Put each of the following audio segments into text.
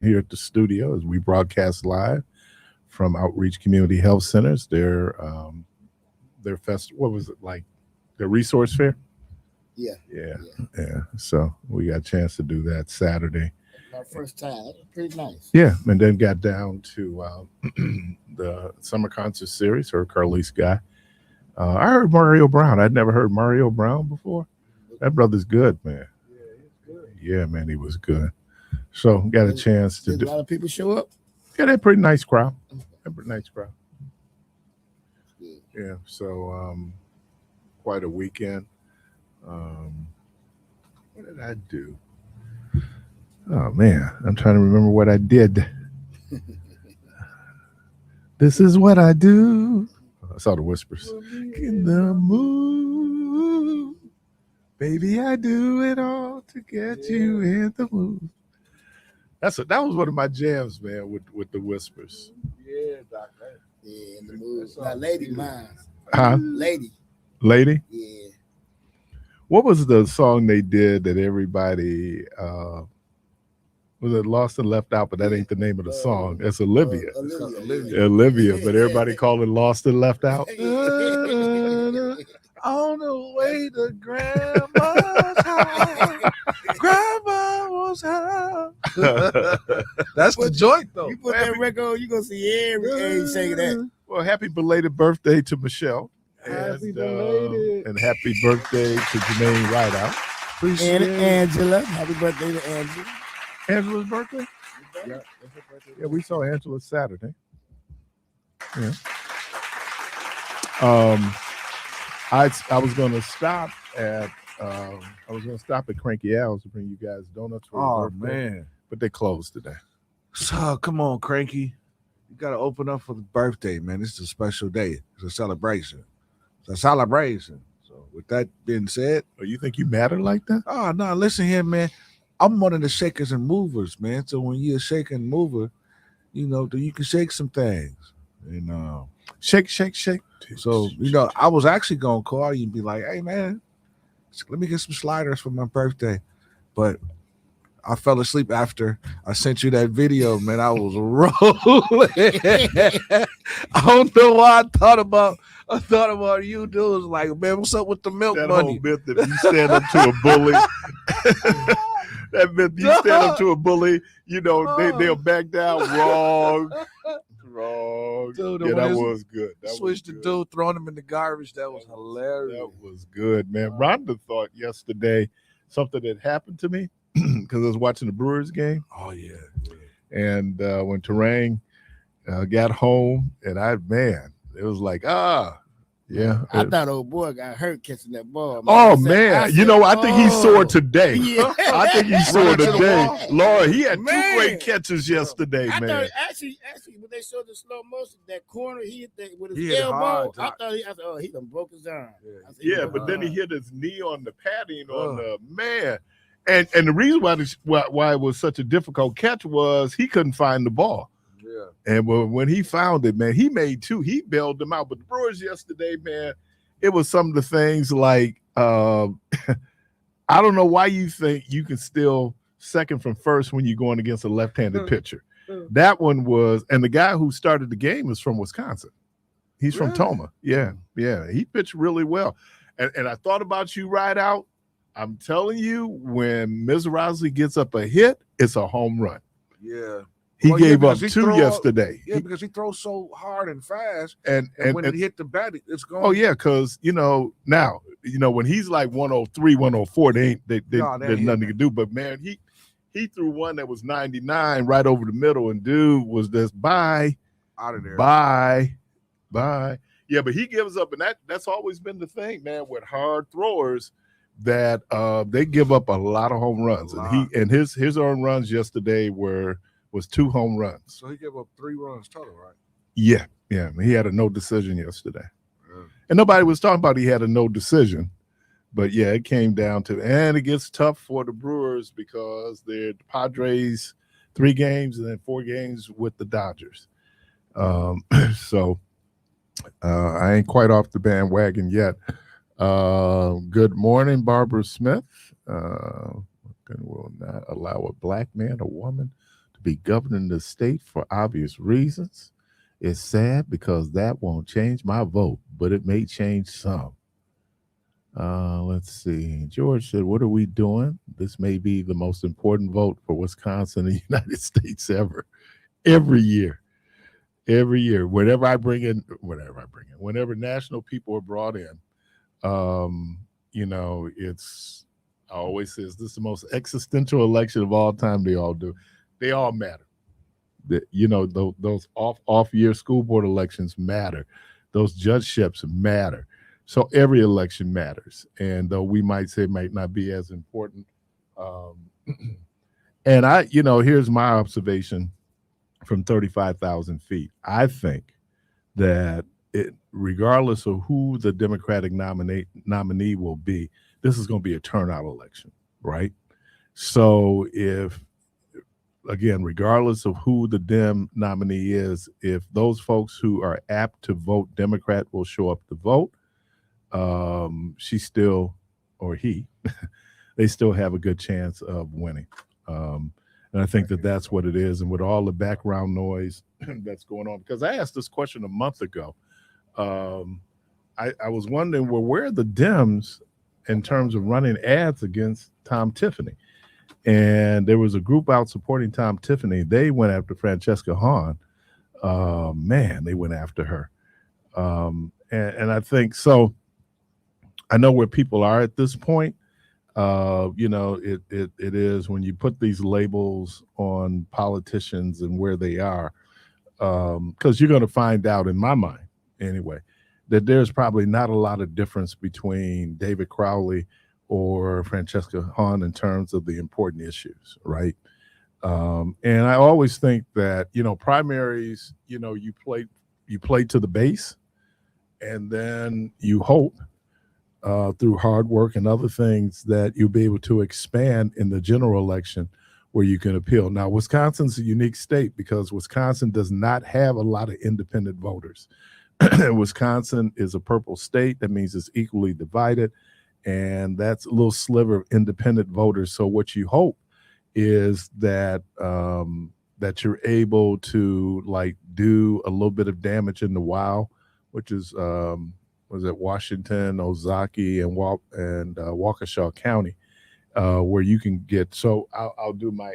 here at the studio as we broadcast live from Outreach Community Health Centers. Their festival, what was it like? The resource fair? Yeah. Yeah, Yeah. yeah. So we got a chance to do that Saturday. My first time. That was pretty nice. Yeah, and then got down to the summer concert series. Heard Carlise Guy. I heard Mario Brown. I'd never heard Mario Brown before. That brother's good, man. Yeah, it's good. Yeah, man, he was good. So got a chance to Did do. a lot of people show up? Yeah, they're a pretty nice crowd. A pretty nice crowd. Yeah. Yeah. So quite a weekend. What did I do? Oh man, I'm trying to remember what I did. This is what I do. I saw the whispers. In the mood, baby, I do it all to get you in the mood. That was one of my jams, man, with the whispers. Yeah, Doc. Yeah, in the mood. Now, Lady mine. Huh? Lady. Yeah. What was the song they did that everybody was it Lost and Left Out? But that ain't the name of the song. It's Olivia. Olivia, but everybody call it Lost and Left Out. On the way to Grandma's house. Grandma was high. That's the joint, though. You put that record on, you gonna see every age saying that. Well, happy belated birthday to Michelle. Happy belated. And happy birthday to Jermaine Rideout. And Angela. Happy birthday to Angela. Angela's birthday? Yeah, we saw Angela Saturday. Yeah. I was gonna stop at Cranky Al's to bring you guys donuts for your birthday, man. but they closed today. So come on, Cranky. You gotta open up for the birthday, man. This is a special day. It's a celebration. So with that being said, Oh, you think you matter like that? oh no, listen here, man. I'm one of the shakers and movers, man. So when you're a shaker and mover, you know, you can shake some things. And Shake. so, you know, I was actually gonna call you and be like, hey man, let me get some sliders for my birthday. But I fell asleep after I sent you that video, man. I was rolling. I don't know why I thought about you, dude. It was like, man, what's up with the milk that money? whole myth that you stand up to a bully. That myth you stand up to a bully, you know, they'll back down. Wrong. Dude, Yeah, that was good. Switched the dude, throwing him in the garbage. That was hilarious. That was good, man. Rhonda thought yesterday something had happened to me because I was watching the Brewers game. Oh yeah. And when Terang got home, and it was like, yeah. I thought old boy got hurt catching that ball. Oh man, I think he sore today. Yeah. I think he sore Right to the today. wall. Lord, he had two Man. great catches yesterday, I man. thought actually when they showed the slow motion, that corner he hit that with He his hit elbow. hard, I thought he done broke his arm. Yeah. I said, he Yeah, broke but his then he arm. hit his knee on the padding on the man. And the reason why it was such a difficult catch was he couldn't find the ball. Yeah. And when he found it, man, he made two. He bailed them out. But the Brewers yesterday, man, it was some of the things like I don't know why you think you can steal second from first when you're going against a left-handed pitcher. That one was, and the guy who started the game is from Wisconsin. He's from Toma. Yeah. He pitched really well. And I thought about you right out. I'm telling you, when Ms. Rosley gets up a hit, it's a home run. Yeah. He Well, yeah, gave up because he two throw- yesterday. Yeah, because he throws so hard and fast, And when it hit the bat, it's gone. oh yeah, because now when he's like 103, 104, there's nothing to do. But man, he threw one that was 99 right over the middle, and dude was just bye. Out of there. Bye. Yeah, but he gives up, and that's always been the thing, man, with hard throwers, that they give up a lot of home runs. And his earned runs yesterday was 2 home runs. So he gave up 3 runs total, right? Yeah. He had a no decision yesterday. And nobody was talking about he had a no decision. But yeah, it came down to, and it gets tough for the Brewers because they're the Padres 3 games and then 4 games with the Dodgers. So I ain't quite off the bandwagon yet. Good morning, Barbara Smith. Will not allow a black man or woman to to be governing the state for obvious reasons. It's sad because that won't change my vote, but it may change some. Let's see. George said, "What are we doing? This may be the most important vote for Wisconsin and the United States ever. Every year, every year, whenever national people are brought in, it's I always says this is the most existential election of all time. They all matter. Those off year school board elections matter. Those judgeships matter. So every election matters. And though we might say it might not be as important. And here's my observation from 35,000 feet. I think that regardless of who the Democratic nominee will be, this is going to be a turnout election, right? So regardless of who the Dem nominee is, if those folks who are apt to vote Democrat will show up to vote, she still, or he, they still have a good chance of winning. And I think that's what it is. And with all the background noise that's going on, because I asked this question a month ago, I was wondering, well, where are the Dems in terms of running ads against Tom Tiffany? And there was a group out supporting Tom Tiffany. They went after Francesca Hahn. Man, they went after her. And I think so. I know where people are at this point. It is when you put these labels on politicians and where they are, because you're going to find out, in my mind anyway, that there's probably not a lot of difference between David Crowley or Francesca Hahn in terms of the important issues, right? And I always think that, primaries, you play to the base, and then you hope through hard work and other things that you'll be able to expand in the general election where you can appeal. Now, Wisconsin's a unique state because Wisconsin does not have a lot of independent voters. Wisconsin is a purple state. That means it's equally divided, and that's a little sliver of independent voters. So what you hope is that that you're able to do a little bit of damage in the WOW, which is was it Washington, Ozaukee, and Waukesha County, where you can get. So I'll do my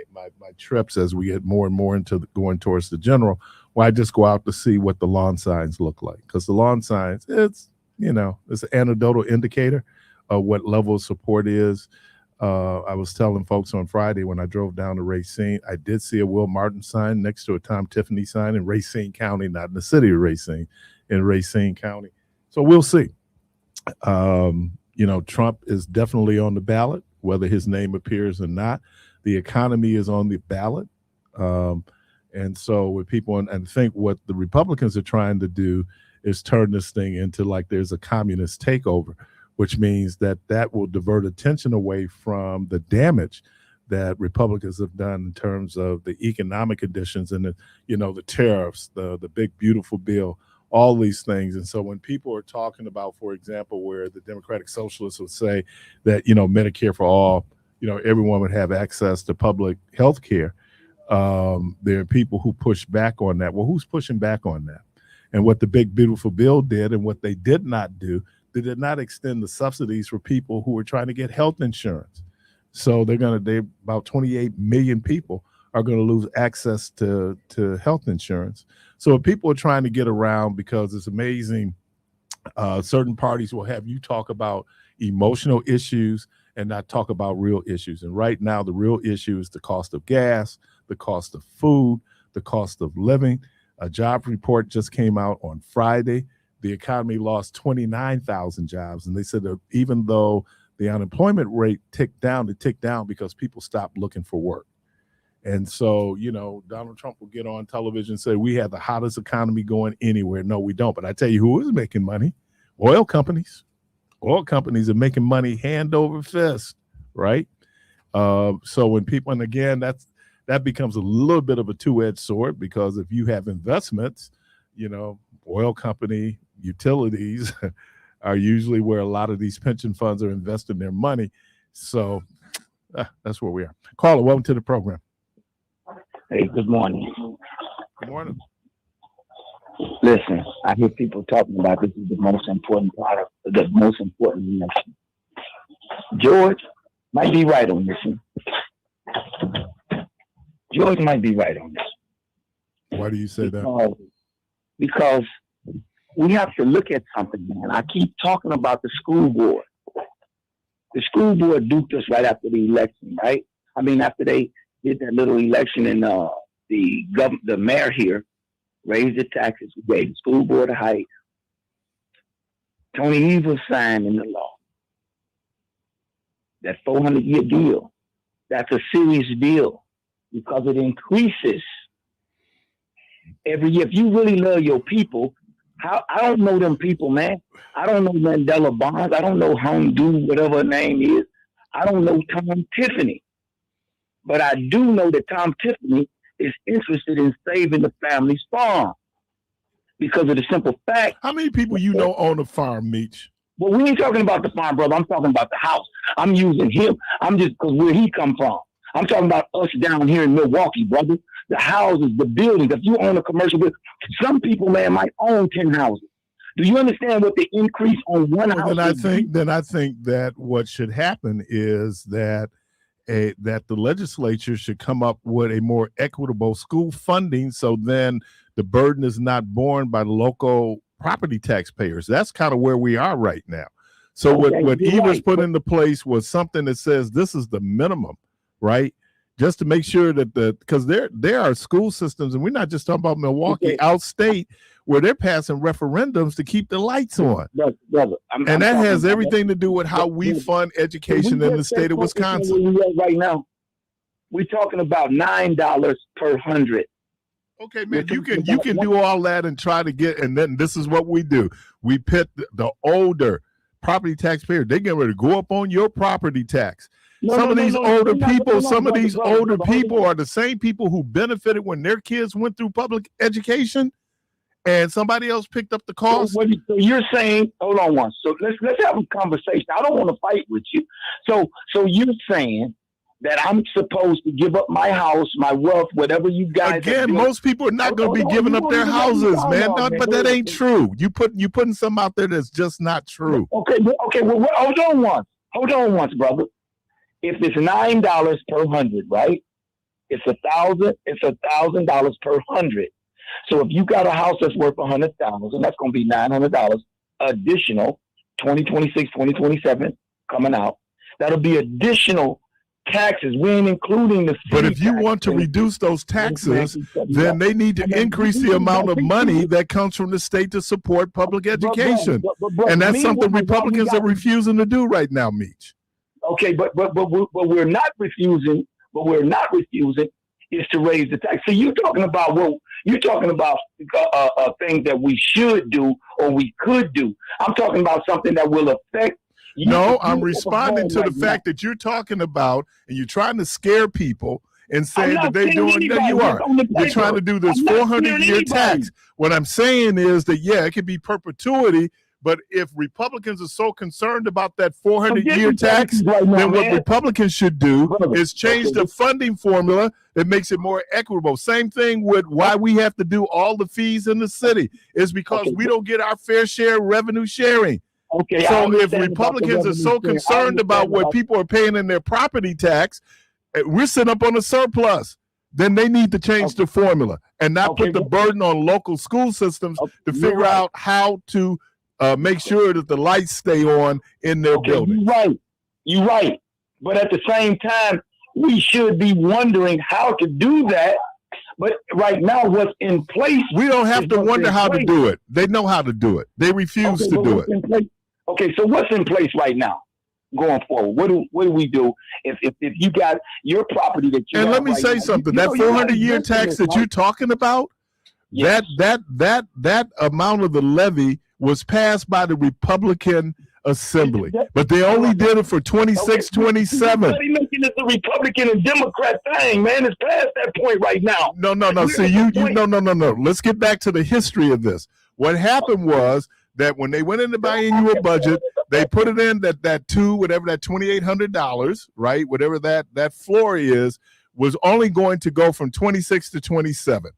trips as we get more and more into going towards the general, where I just go out to see what the lawn signs look like, because the lawn signs, it's an anecdotal indicator of what level of support is. I was telling folks on Friday when I drove down to Racine, I did see a Will Martin sign next to a Tom Tiffany sign in Racine County, not in the city of Racine, in Racine County. So we'll see. Trump is definitely on the ballot, whether his name appears or not. The economy is on the ballot. And so with people, and I think what the Republicans are trying to do is turn this thing into there's a communist takeover, which means that will divert attention away from the damage that Republicans have done in terms of the economic conditions and the tariffs, the big, beautiful bill, all these things. And so when people are talking about, for example, where the Democratic Socialists would say that, Medicare for all, everyone would have access to public health care, there are people who push back on that. Well, who's pushing back on that? And what the big, beautiful bill did, and what they did not do, they did not extend the subsidies for people who were trying to get health insurance. So about 28 million people are going to lose access to health insurance. So if people are trying to get around, because it's amazing, certain parties will have you talk about emotional issues and not talk about real issues. And right now, the real issue is the cost of gas, the cost of food, the cost of living. A job report just came out on Friday. The economy lost 29,000 jobs. And they said that even though the unemployment rate ticked down, it ticked down because people stopped looking for work. And so, Donald Trump will get on television and say, we have the hottest economy going anywhere. No, we don't. But I tell you who is making money? Oil companies. Oil companies are making money hand over fist, right? So when people, and again, that becomes a little bit of a two-edged sword, because if you have investments, oil company, utilities are usually where a lot of these pension funds are investing their money. So that's where we are. Caller, welcome to the program. Hey, good morning. Good morning. Listen, I hear people talking about this is the most important part of the most important election. George might be right on this one. George might be right on this. Why do you say that? Because we have to look at something, man. I keep talking about the school board. The school board duped us right after the election, right? I mean, after they did that little election and the mayor here raised the taxes, we gave the school board a hike. Tony Evers signed in the law. That 400-year deal, that's a serious deal because it increases every year. If you really love your people, I don't know them people, man. I don't know Mandela Barnes. I don't know Hahn, whatever her name is. I don't know Tom Tiffany. But I do know that Tom Tiffany is interested in saving the family's farm because of the simple fact. How many people you know own a farm, Meech? Well, we ain't talking about the farm, brother. I'm talking about the house. I'm using him. I'm just because where he come from. I'm talking about us down here in Milwaukee, brother. The houses, the buildings. If you own a commercial building, some people, man, might own 10 houses. Do you understand what the increase on one house? Then I think that what should happen is that the legislature should come up with a more equitable school funding, so then the burden is not borne by the local property taxpayers. That's kind of where we are right now. So what Evers put into place was something that says this is the minimum, right? Just to make sure that because there are school systems, and we're not just talking about Milwaukee, outstate, where they're passing referendums to keep the lights on. Brother, and that has everything to do with how we fund education in the state of Wisconsin. Where we at right now, we're talking about $9 per 100. Okay, man, you can do all that and try to get, and then this is what we do. We pit the older property taxpayer. They get ready to go up on your property tax. Some of these older people are the same people who benefited when their kids went through public education, and somebody else picked up the cost. So you're saying, hold on once. So let's have a conversation. I don't want to fight with you. So you're saying that I'm supposed to give up my house, my wealth, whatever you guys. Again, most people are not going to be giving up their houses, man. But that ain't true. You putting something out there that's just not true. Okay. Well, hold on once, brother. If it's $9 per 100, right? It's $1,000 per 100. So if you got a house that's worth $100,000, that's going to be $900 additional, 2026, 2027 coming out. That'll be additional taxes. We ain't including the. But if you want to reduce those taxes, then they need to increase the amount of money that comes from the state to support public education, and that's something Republicans are refusing to do right now, Meech. Okay, but we're not refusing. What we're not refusing is to raise the tax. So you're talking about things that we should do or we could do. I'm talking about something that will affect. No, I'm responding to the fact that you're talking about, and you're trying to scare people and saying that they're doing. No, you are. You're trying to do this 400-year tax. What I'm saying is that it could be perpetuity. But if Republicans are so concerned about that 400-year tax, then what Republicans should do is change the funding formula that makes it more equitable. Same thing with why we have to do all the fees in the city is because we don't get our fair share of revenue sharing. Okay, so if Republicans are so concerned about what people are paying in their property tax, we're sitting up on a surplus. Then they need to change the formula and not put the burden on local school systems to figure out how to make sure that the lights stay on in their building. You're right. But at the same time, we should be wondering how to do that. But right now, what's in place? We don't have to wonder how to do it. They know how to do it. They refuse to do it. Okay, so what's in place right now going forward? What do we do if you got your property that you? And let me say something. That 400-year tax that you're talking about, that amount of the levy was passed by the Republican Assembly, but they only did it for 26, 27. They're making it a Republican and Democrat thing, man. It's past that point right now. No. See, no. Let's get back to the history of this. What happened was that when they went in to buy in you a budget, they put it in that $2,800, right? Whatever that floor is, was only going to go from 26 to 27.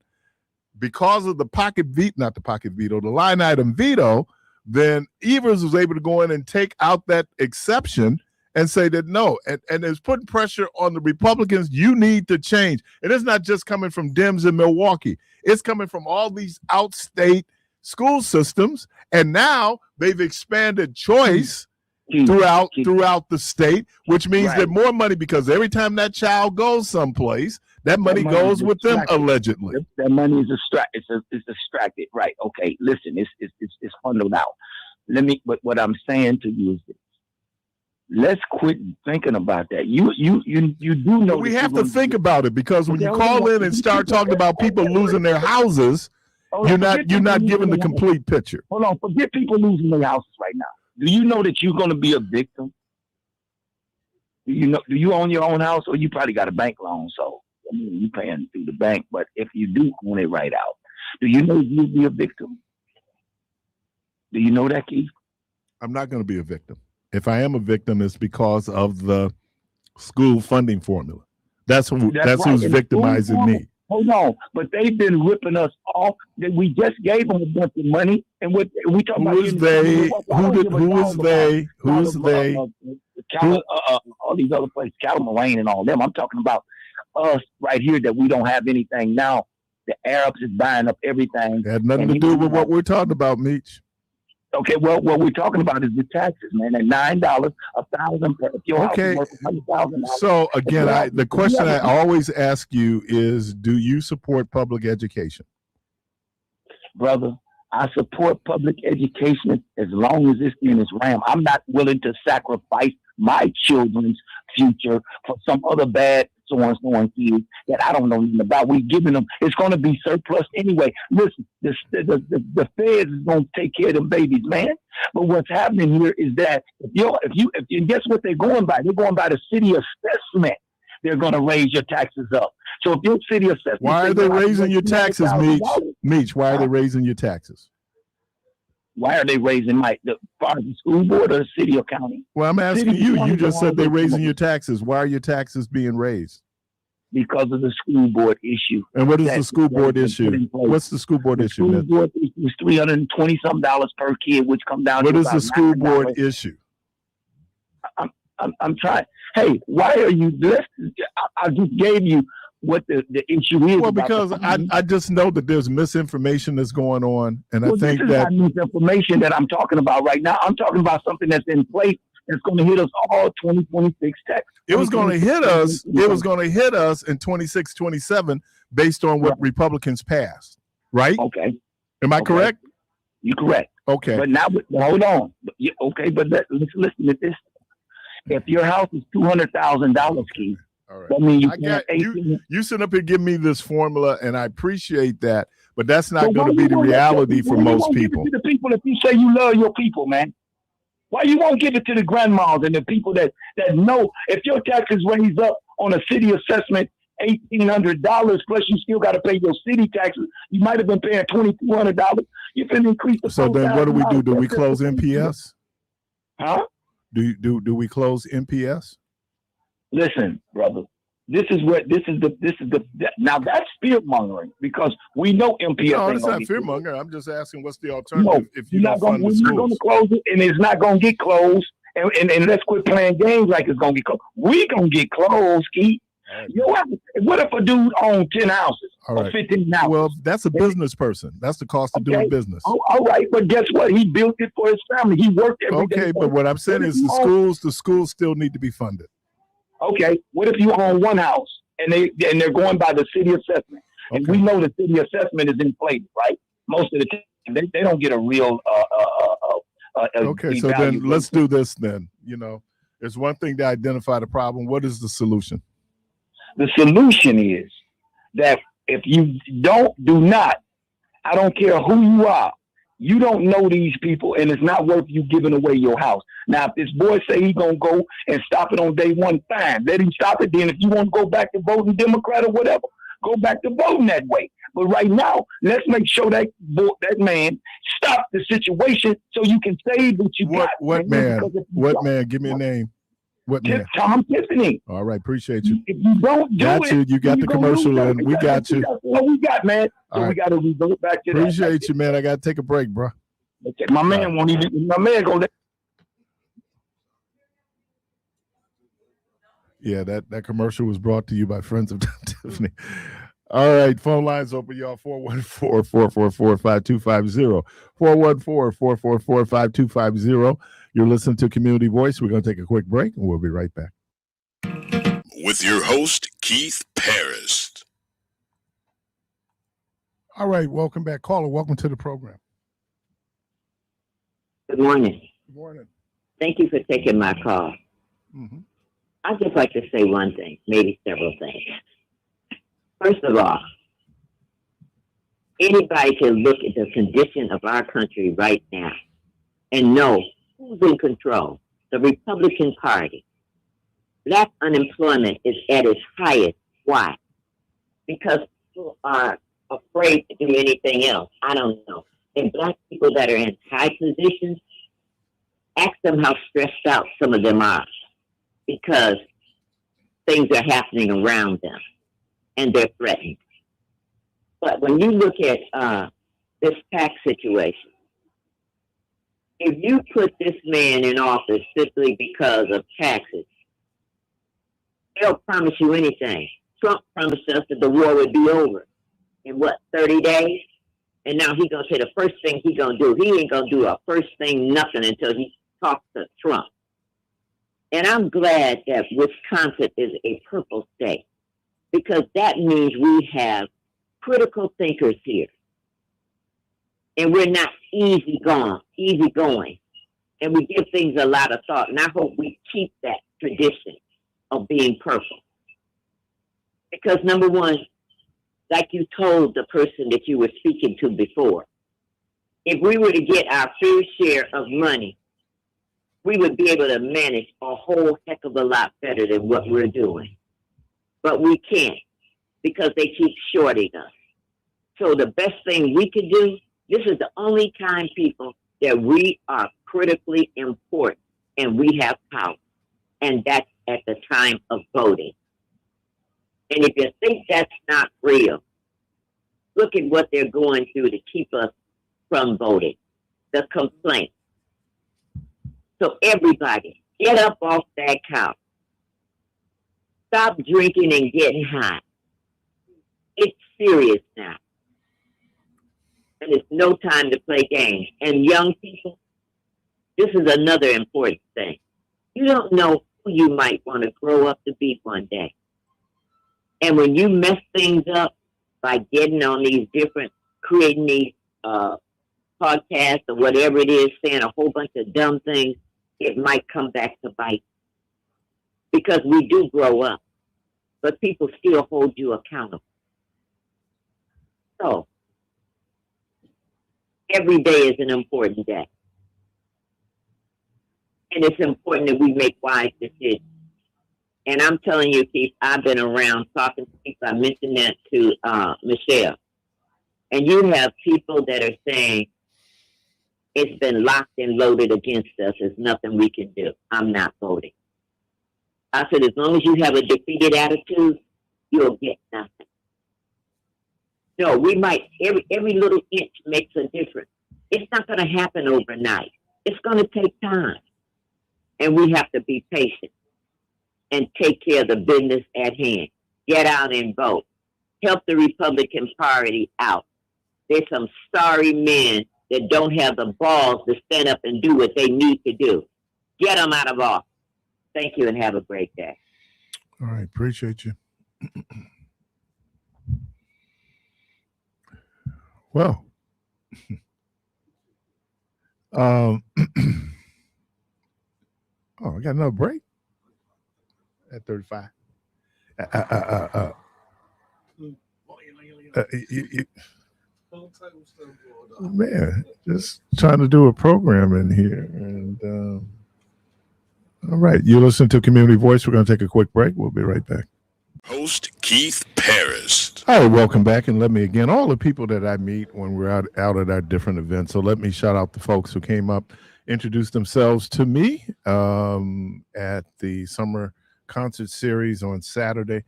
Because of the the line item veto, then Evers was able to go in and take out that exception and say that no, and it's putting pressure on the Republicans. You need to change. And it's not just coming from Dems in Milwaukee. It's coming from all these outstate school systems. And now they've expanded choice throughout the state, which means that more money, because every time that child goes someplace, that money goes with them allegedly. That money is distracted, right? Okay, listen, it's funneled out. What I'm saying to you is this: let's quit thinking about that. You do know. We have to think about it, because when you call in and start talking about people losing their houses, you're not giving the complete picture. Hold on, forget people losing their houses right now. Do you know that you're going to be a victim? Do you own your own house, or you probably got a bank loan? So I mean, you're paying through the bank, but if you do own it right out, do you know you'll be a victim? Do you know that, Keith? I'm not going to be a victim. If I am a victim, it's because of the school funding formula. That's who's victimizing me. Hold on, but they've been ripping us off. We just gave them a bunch of money, and what we talking about? Who is they? Who is they? Who is they? All these other places, Calamarain and all them. I'm talking about us right here, that we don't have anything now. The Arabs is buying up everything. It had nothing to do with what we're talking about, Meech. Okay, well, what we're talking about is the taxes, man. At $9, $1,000 per. If your house is worth $100,000. So again, the question I always ask you is: do you support public education? Brother, I support public education as long as it's in its realm. I'm not willing to sacrifice my children's future for some other bad so-and-so kids that I don't know anything about. We're giving them, it's going to be surplus anyway. Listen, the feds is going to take care of them babies, man. But what's happening here is that if guess what they're going by? They're going by the city assessment. They're going to raise your taxes up. So if your city assessment, why are they raising your taxes, Meech? Why are they raising your taxes? Why are they raising the school board or the city or county? Well, I'm asking you. You just said they're raising your taxes. Why are your taxes being raised? Because of the school board issue. And what is the school board issue? What's the school board issue? The school board issue is $320-some per kid, which come down. What is the school board issue? I'm trying. Hey, why are you? I just gave you what the issue is. Well, because I just know that there's misinformation that's going on, and I think that misinformation that I'm talking about right now. I'm talking about something that's in place that's going to hit us all 2026 tax. It was going to hit us. It was going to hit us in 26, 27 based on what Republicans passed. Right? Okay. Am I correct? You're correct. Okay. But now, hold on. Okay, but let's listen to this. If your house is $200,000, Keith. All right. I mean, you sit up here giving me this formula, and I appreciate that, but that's not going to be the reality for most people. Give it to the people if you say you love your people, man. Why you won't give it to the grandmas and the people that know if your taxes raise up on a city assessment $1,800 plus you still got to pay your city taxes. You might have been paying $2,200. You can increase the. So then, what do we do? Do we close MPS? Huh? Do we close MPS? Listen, brother. This is the now that's fear mongering because we know MPS. No, it's not fear mongering. I'm just asking what's the alternative if you don't fund the schools. We're not going to close it, and it's not going to get closed. And let's quit playing games like it's going to get closed. We going to get closed, Keith. Right. What if a dude owns 10 houses or 15 houses? Well, that's a business person. That's the cost of doing business. Oh, all right, but guess what? He built it for his family. He worked every day. Okay, but what I'm saying is the schools still need to be funded. Okay, what if you own one house and they're going by the city assessment? And we know the city assessment is inflated, right? Most of the time, they don't get a real okay, so then let's do this then. You know, there's one thing to identify the problem. What is the solution? The solution is that if you do not, I don't care who you are, you don't know these people, and it's not worth you giving away your house. Now, if this boy say he's going to go and stop it on day one, fine. Let him stop it. Then if you want to go back to voting Democrat or whatever, go back to voting that way. But right now, let's make sure that man stop the situation so you can save what you got. What man? What man? Give me a name. What man? Tom Tiffany. All right, appreciate you. If you don't do Got it, you. You got the commercial in. We got you. What we got, man. So All we got to revert back to that. Appreciate you, man. I got to take a break, bro. My man won't even. My man gonna let. Yeah, that commercial was brought to you by Friends of Tiffany. All right, phone lines open, y'all. 414-444-5250. 414-444-5250. You're listening to Community Voice. We're going to take a quick break, and we'll be right back. With your host, Keith Parris. All right, welcome back. Caller, welcome to the program. Good morning. Good morning. Thank you for taking my call. Mm-hmm. I'd just like to say one thing, maybe several things. First of all, anybody can look at the condition of our country right now and know who's in control. The Republican Party. Black unemployment is at its highest. Why? Because people are afraid to do anything else. I don't know. And black people that are in high positions, ask them how stressed out some of them are because things are happening around them and they're threatened. But when you look at this tax situation, if you put this man in office simply because of taxes, they'll promise you anything. Trump promised us that the war would be over in 30 days? And now he's going to say the first thing he's going to do, he ain't going to do a first thing, nothing until he talks to Trump. And I'm glad that Wisconsin is a purple state because that means we have critical thinkers here. And we're not easy going. And we give things a lot of thought. And I hope we keep that tradition of being purple. Because number one, like you told the person that you were speaking to before, if we were to get our fair share of money, we would be able to manage a whole heck of a lot better than what we're doing. But we can't because they keep shorting us. So the best thing we could do, this is the only time, people, that we are critically important and we have power. And that's at the time of voting. And if you think that's not real, look at what they're going through to keep us from voting. The complaint. So everybody, get up off that couch. Stop drinking and getting high. It's serious now. And it's no time to play games. And young people, this is another important thing. You don't know who you might want to grow up to be one day. And when you mess things up by getting on these different, creating these podcasts or whatever it is, saying a whole bunch of dumb things, it might come back to bite. Because we do grow up, but people still hold you accountable. So, every day is an important day. And it's important that we make wise decisions. And I'm telling you, Keith, I've been around talking to people. I mentioned that to Michelle. And you have people that are saying, it's been locked and loaded against us. There's nothing we can do. I'm not voting. I said, as long as you have a defeated attitude, you'll get nothing. No, we might, every little inch makes a difference. It's not going to happen overnight. It's going to take time. And we have to be patient and take care of the business at hand. Get out and vote. Help the Republican Party out. There's some sorry men that don't have the balls to stand up and do what they need to do. Get them out of office. Thank you and have a great day. All right, appreciate you. Well, oh, I got another break at 35. Man, just trying to do a program in here. And all right, you listen to Community Voice. We're going to take a quick break. We'll be right back. Host Keith Parris. All right, welcome back. And let me again, all the people that I meet when we're out at our different events. So let me shout out the folks who came up introduce themselves to me at the summer concert series on Saturday.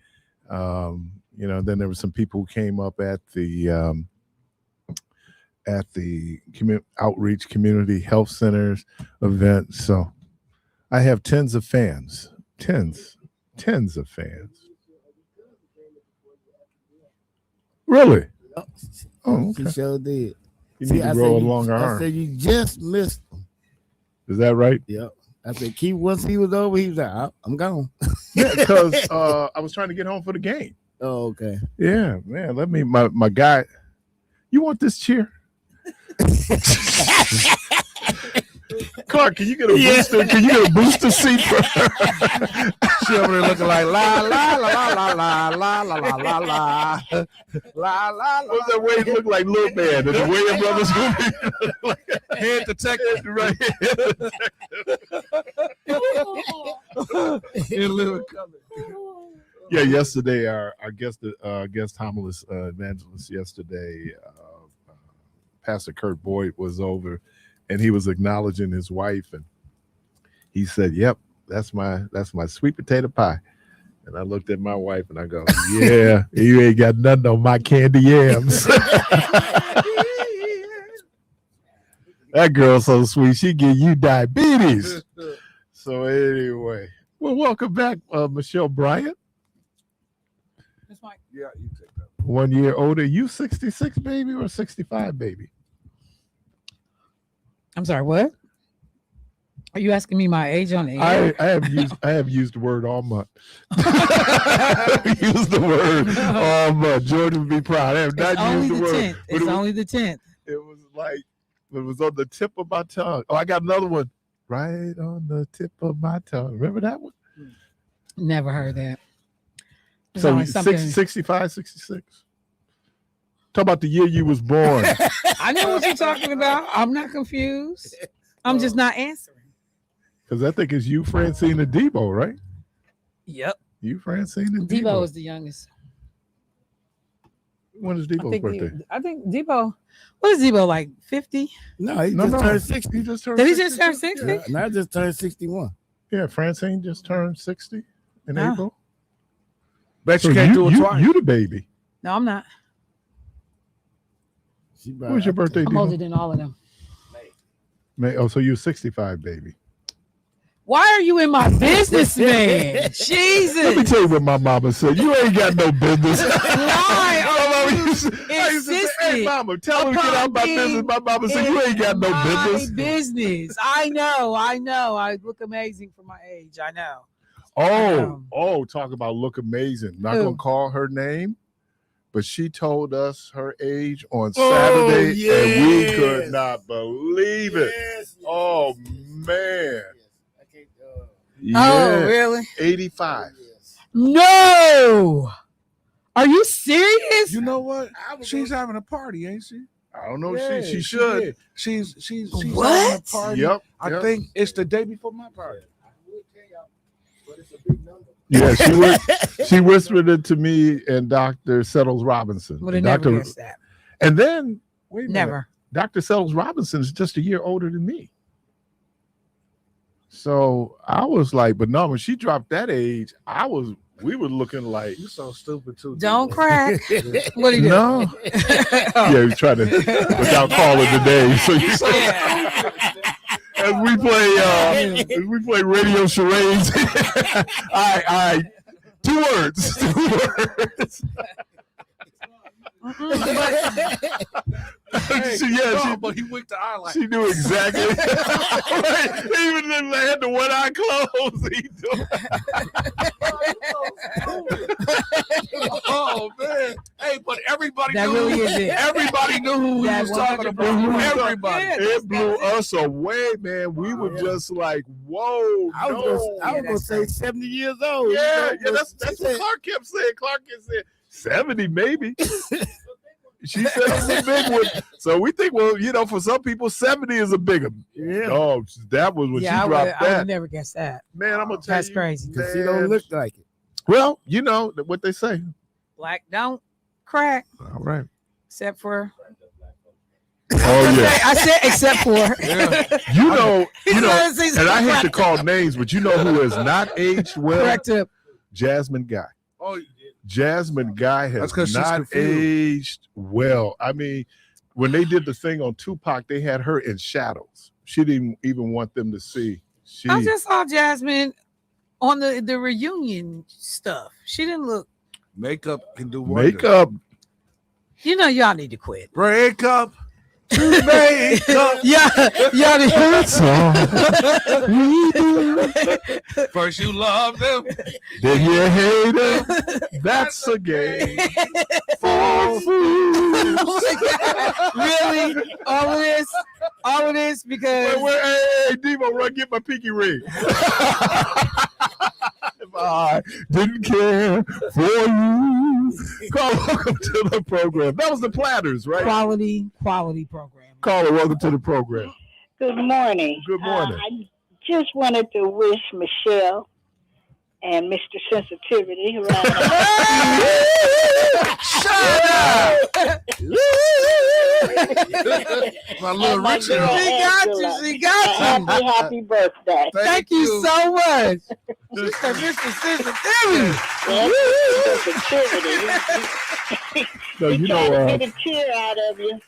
Then there were some people who came up at the outreach community health centers event. So I have tens of fans. Tens of fans. Really? Oh, okay. She sure did. You need to grow a longer arm. I said you just missed him. Is that right? Yep. I said, Keith, once he was over, he was like, I'm gone. Yeah, because I was trying to get home for the game. Oh, okay. Yeah, man. Let me, my guy. You want this chair? Clark, can you get a booster? Can you get a booster seat for her? She over there looking like la la la la la la la la la la la la la. What's that way? It look like Little Man in the Williams Brothers movie. Head detective, right? In living color. Yeah, yesterday our guest homilist evangelist yesterday, Pastor Kurt Boyd was over, and he was acknowledging his wife, and he said, "Yep, that's my sweet potato pie." And I looked at my wife and I go, "Yeah, you ain't got nothing on my candy yams." That girl's so sweet; she give you diabetes. So anyway, well, welcome back, Michelle Bryant. That's Mike. Yeah, you take that. 1 year older. You 66, baby, or 65, baby? I'm sorry, what? Are you asking me my age on the air? I have used the word all month. Use the word all month. Jordan would be proud. I have not used the word. 10th. It's only the 10th. It was like it was on the tip of my tongue. Oh, I got another one. Right on the tip of my tongue. Remember that one? Never heard that. It's So only something. 65, 66. Talk about the year you was born. I know what you're talking about. I'm not confused. I'm just not answering. Because I think it's you, Francine, and Debo, right? Yep. You, Francine, and Debo Debo. is the youngest. When is Debo's birthday? I think Debo. What is Debo, like 50? No, he just turned 60. He just turned Did he 60. just turn 60? Yeah, and I just turned 61. Yeah, Francine just turned 60 in Ah. April. Bet So you can't do it twice. You the baby. No, I'm not. When's your birthday, I'm Debo? older than all of them. May. Oh, so you're 65, baby. Why are you in my business, man? Jesus. Let me tell you what my mama said. You ain't got no business. Why I are you used to say, insisting hey, mama, tell her to get out my business. My mama said, you ain't got no business. business. I know. I look amazing for my age. I know. Talk about look amazing. Not Who? going to call her name, but she told us her age on Saturday, and we could not believe it. Oh, man. Oh, really? 85. No. Are you serious? You know what? She's having a party, ain't she? I don't know. Yeah, she should. did. She's What? having a party. Yep. I think it's the day before my party. Yeah, she whispered it to me and Dr. Settles Robinson. Would have never guessed that. And then, wait a minute. Never. Dr. Settles Robinson is just a year older than me. So I was like, but no, when she dropped that age, we were looking like, You so stupid too. Don't crack. What are you doing? no. Yeah, he's trying to, without calling the name. So you so as we play radio charades. All right. 2 words. 2 words. But he winked the eye like She knew exactly. Right. Even if they had the one eye closed, he knew. oh man. Hey, but everybody That knew really is it. everybody knew who he That was talking 100%. about. Everybody. It blew us away, man. We were just like, whoa. I was going to say 70 years old. Yeah, that's what Clark kept saying. Clark kept saying 70, maybe. She said it's a big one. So we think, well, for some people, 70 is a big one. Yeah. Oh, that was when she I dropped would that. never guess that. Man, I'm going to tell That's you. crazy. Because she don't look like it. Well, you know what they say. Black don't crack, All right. except for Oh yeah. I said except for. You know, He's gonna say and I hate to something. call names, but you know who has not aged well? Correct him. Jasmine Guy. Oh, Jasmine Guy That's has 'cause she's not confused. aged well. I mean, when they did the thing on Tupac, they had her in shadows. She didn't even want them to see. I just saw Jasmine on the reunion stuff. She didn't look. makeup can do wonders. Makeup. You know, y'all need to quit. Break up. To make up. Y'all need That's all we do. First you love them. Then you hate them. That's a game for fools. Oh my God. Really? All of this because Hey, Devo, run get my pinky ring. If I didn't care for you. Welcome to the program. That was the Platters, right? quality program. Caller, welcome to the program. Good morning. Good morning. I just wanted to wish Michelle and Mr. Sensitivity Shut up. My little my Richard. girl She got you. Angela. She got you. happy birthday. Thank you so much. She said, Mr. Sensitivity. Sensitivity. No, you Trying to know, get a tear out of you.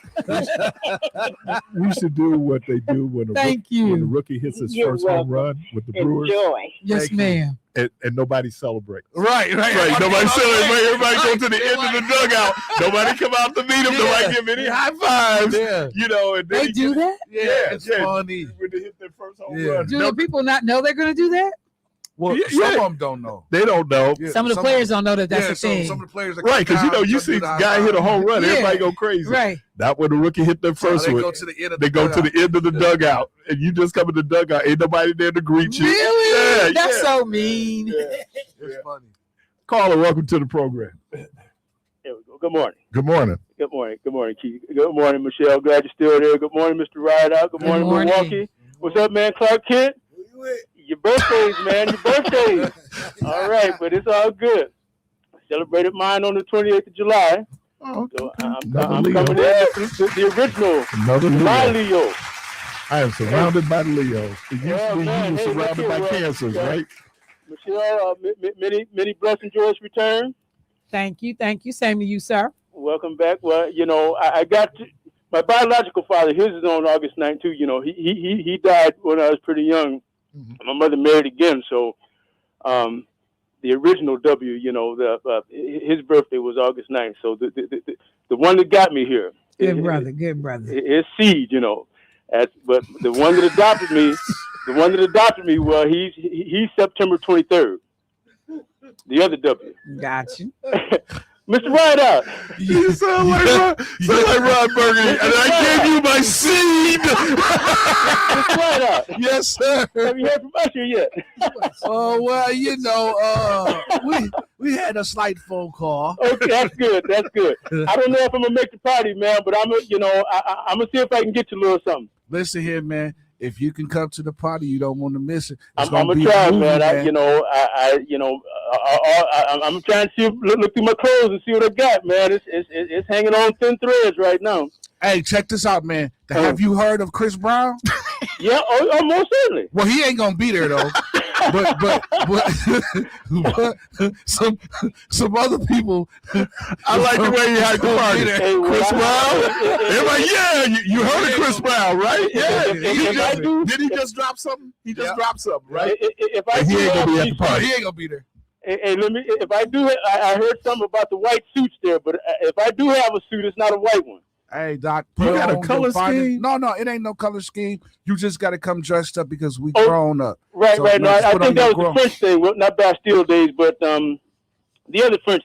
we should do what they do when a Thank when the you. rookie hits his You're first home welcome. run with the Brewers, Enjoy. Yes, Thank you. ma'am. and nobody celebrates. Right. Right, nobody celebrates. Everybody go to the end of the dugout. Nobody come out to meet him. Nobody give any high fives. Yeah. You know, and then They he do gets- that? Yeah, it's funny. when they hit their first home Yeah. run. Do No, the people not know they're going to do that? Well, Yeah, some yeah. of them don't know. they don't know. Yeah, Some of the players don't know that that's yeah, a thing. Some of the players that Right, because you know, you come see down, the guy hit a home run, Yeah. everybody go crazy. Right. Not when the rookie hit their first they one. go to the end of They the go to dugout. the end of the dugout, and you just come in the dugout. Ain't nobody there to greet you. Really? Yeah, That's yeah. so mean. Yeah. It's funny. Caller, welcome to the program. There we go. Good morning. Good morning. Good morning. Good morning, Keith. Good morning, Michelle. Glad you're still there. Good morning, Mr. Rideout. Good morning, morning. Milwaukee. What's up, man? Clark Kent? Your birthdays, man. Your birthdays. All right, but it's all good. I celebrated mine on the 28th of July. Oh, So I'm Another Leo. coming in the original, Another my Leo. Leo. I am surrounded by Leos. It used Yeah, to be man. you were Hey, surrounded look by here, cancers, well, right? Michelle, many blessings, joys return. Thank you. Thank you. Same to you, sir. Welcome back. Well, you know, I got to, my biological father. His is on August 9th too. You know, he died when I was pretty young. Mhm. My mother married again, so the original W. You know, his birthday was August 9th. So the one that got me here, Good brother. Good brother. his seed. You know, but the one that adopted me, well, he's September 23rd. The other W. Got you. Mr. Rideout. You sound like Ron Burgundy, and I gave you my seed. Mr. Rideout. Yes, sir. Have you heard from Usher yet? Oh well, you know, we had a slight phone call. Okay, that's good. That's good. I don't know if I'm gonna make the party, man, but I'm gonna, I'm gonna see if I can get you a little something. Listen here, man. If you can come to the party, you don't want to miss it. It's I'm gonna gonna be a try, movie, man. I'm trying to see, look through my clothes and see what I got, man. It's hanging on thin threads right now. Hey, check this out, man. Have you heard of Chris Brown? Yeah, oh, most certainly. Well, he ain't gonna be there though. but some other people. I like the way you had the party. Hey, well, Chris Brown. Everybody, yeah, you heard of Chris Brown, right? Yeah. Did he just drop something? He just dropped something, right? If I And he do ain't gonna be have at the these- party. He ain't gonna be there. Hey, let me. If I do, I heard something about the white suits there, but if I do have a suit, it's not a white one. Hey, Doc. You got a put on color your finest- scheme? No, it ain't no color scheme. You just got to come dressed up because we grown up. Right, So right. No, let's I put on think that your was grown- the French thing, well, not Bastille days, but the other French,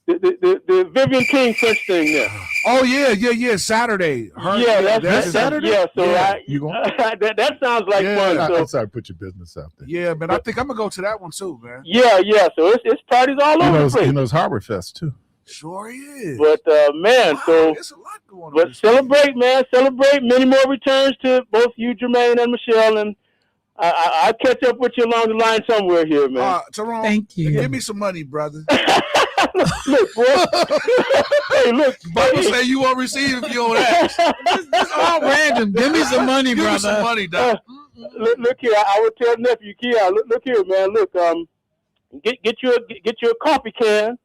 the Vivian King French thing there. Oh yeah. Saturday. That's Saturday? Yeah, so Yeah. You going? that sounds like fun. I'm So sorry, put your business out there. Yeah, man. I think I'm gonna go to that one too, man. yeah. So it's parties all over the place. He knows Harbor Fest too. Sure is. But man, Wow, so there's a lot going on. but this celebrate, man, celebrate. Many more returns to both you, Jermaine, and Michelle, and I'll catch up with you along the line somewhere here, man. Tyrone, Thank you. give me some money, brother. Look, boy. Hey, look. Bible say you won't receive if you don't ask. This all random. Give me some money, Give me brother. some money, Doc. Look here. I would tell nephew, Kia, look here, man. Look, get you a coffee can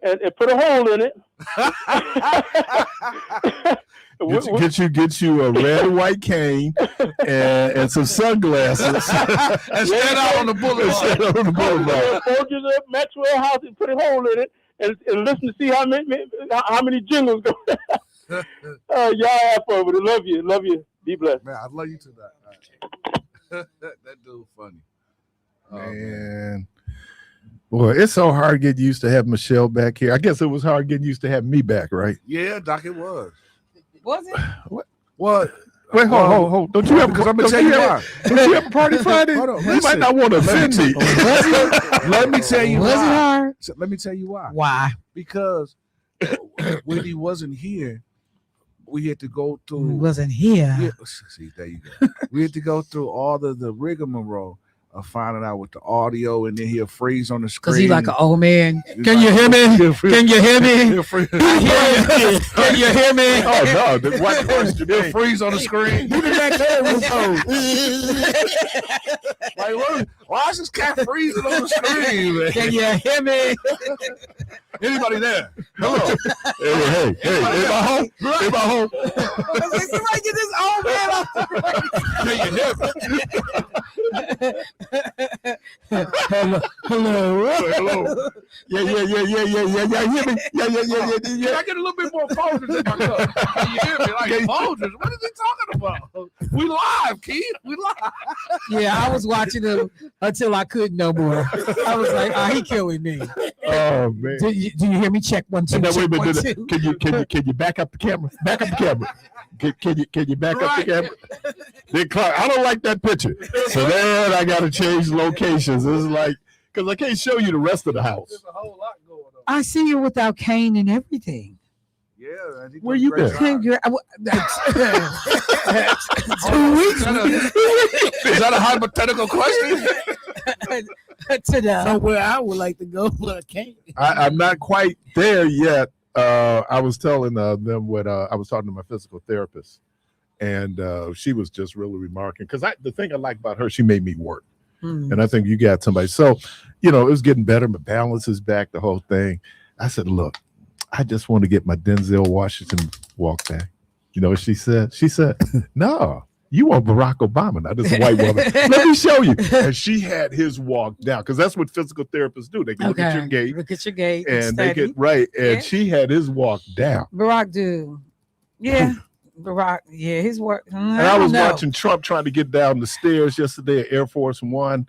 and put a hole in it. Get you a red and white cane and some sunglasses And stand out on the boulevard. Fold you to Maxwell House and put a hole in it and listen to see how many jingles go. Y'all have fun with it. Love you. Be blessed. Man, I love you too, Doc. That dude funny. Man. Boy, it's so hard getting used to have Michelle back here. I guess it was hard getting used to having me back, right? Yeah, Doc, it was. Was it? What? Wait, hold. Don't you have? Because I'm gonna tell you why. Don't you have a party Friday? Hold on, You might not want to offend me. Let me tell you Was it why. hard? So let me tell you why. Why? Because when he wasn't here, we had to go through. He wasn't here. Yeah, see, there you go. We had to go through all the rigmarole of finding out with the audio, and then he'll freeze on the screen. Because he like an old man. He's Can you hear me? Can you hear me? He'll freeze. Can you hear me? Oh no! What question? He'll freeze on the screen. Like, why is this cat freezing on the screen? Man? Can you hear me? Anybody there? Hello. Hey, am I home? Am I home? Somebody get this old man off the Hello. Yeah. Hear me? Yeah. Can I get a little bit more Folgers in my cup? Can you hear me? Like Folgers? What is he talking about? We live, Keith. We live. Yeah, I was watching him until I couldn't no more. I was like, he killing me. Oh man. Do you hear me? Check 1 2. And then, Check wait a 1 minute. 2. Can you back up the camera? Back up the camera. Can you back up the camera? Then Clark, I don't like that picture. So then I got to change locations. It's like because I can't show you the rest of the house. There's a whole lot going on. I see you without cane and everything. Yeah. Where you been? 2 weeks. Is that a hypothetical question? Somewhere I would like to go, but I can't. I'm not quite there yet. I was telling them what I was talking to my physical therapist, and she was just really remarking because the thing I like about her, she made me work. And I think you got somebody. So, it was getting better. My balance is back, the whole thing. I said, look, I just want to get my Denzel Washington walk back. You know what she said? She said, no, you want Barack Obama. Now, this is a white woman. Let me show you. And she had his walk down because that's what physical therapists do. They can look at your gait. Look at your gait. And they get right. And she had his walk down. Barack do. Yeah. Barack, yeah, his work. And I was watching Trump trying to get down the stairs yesterday at Air Force One,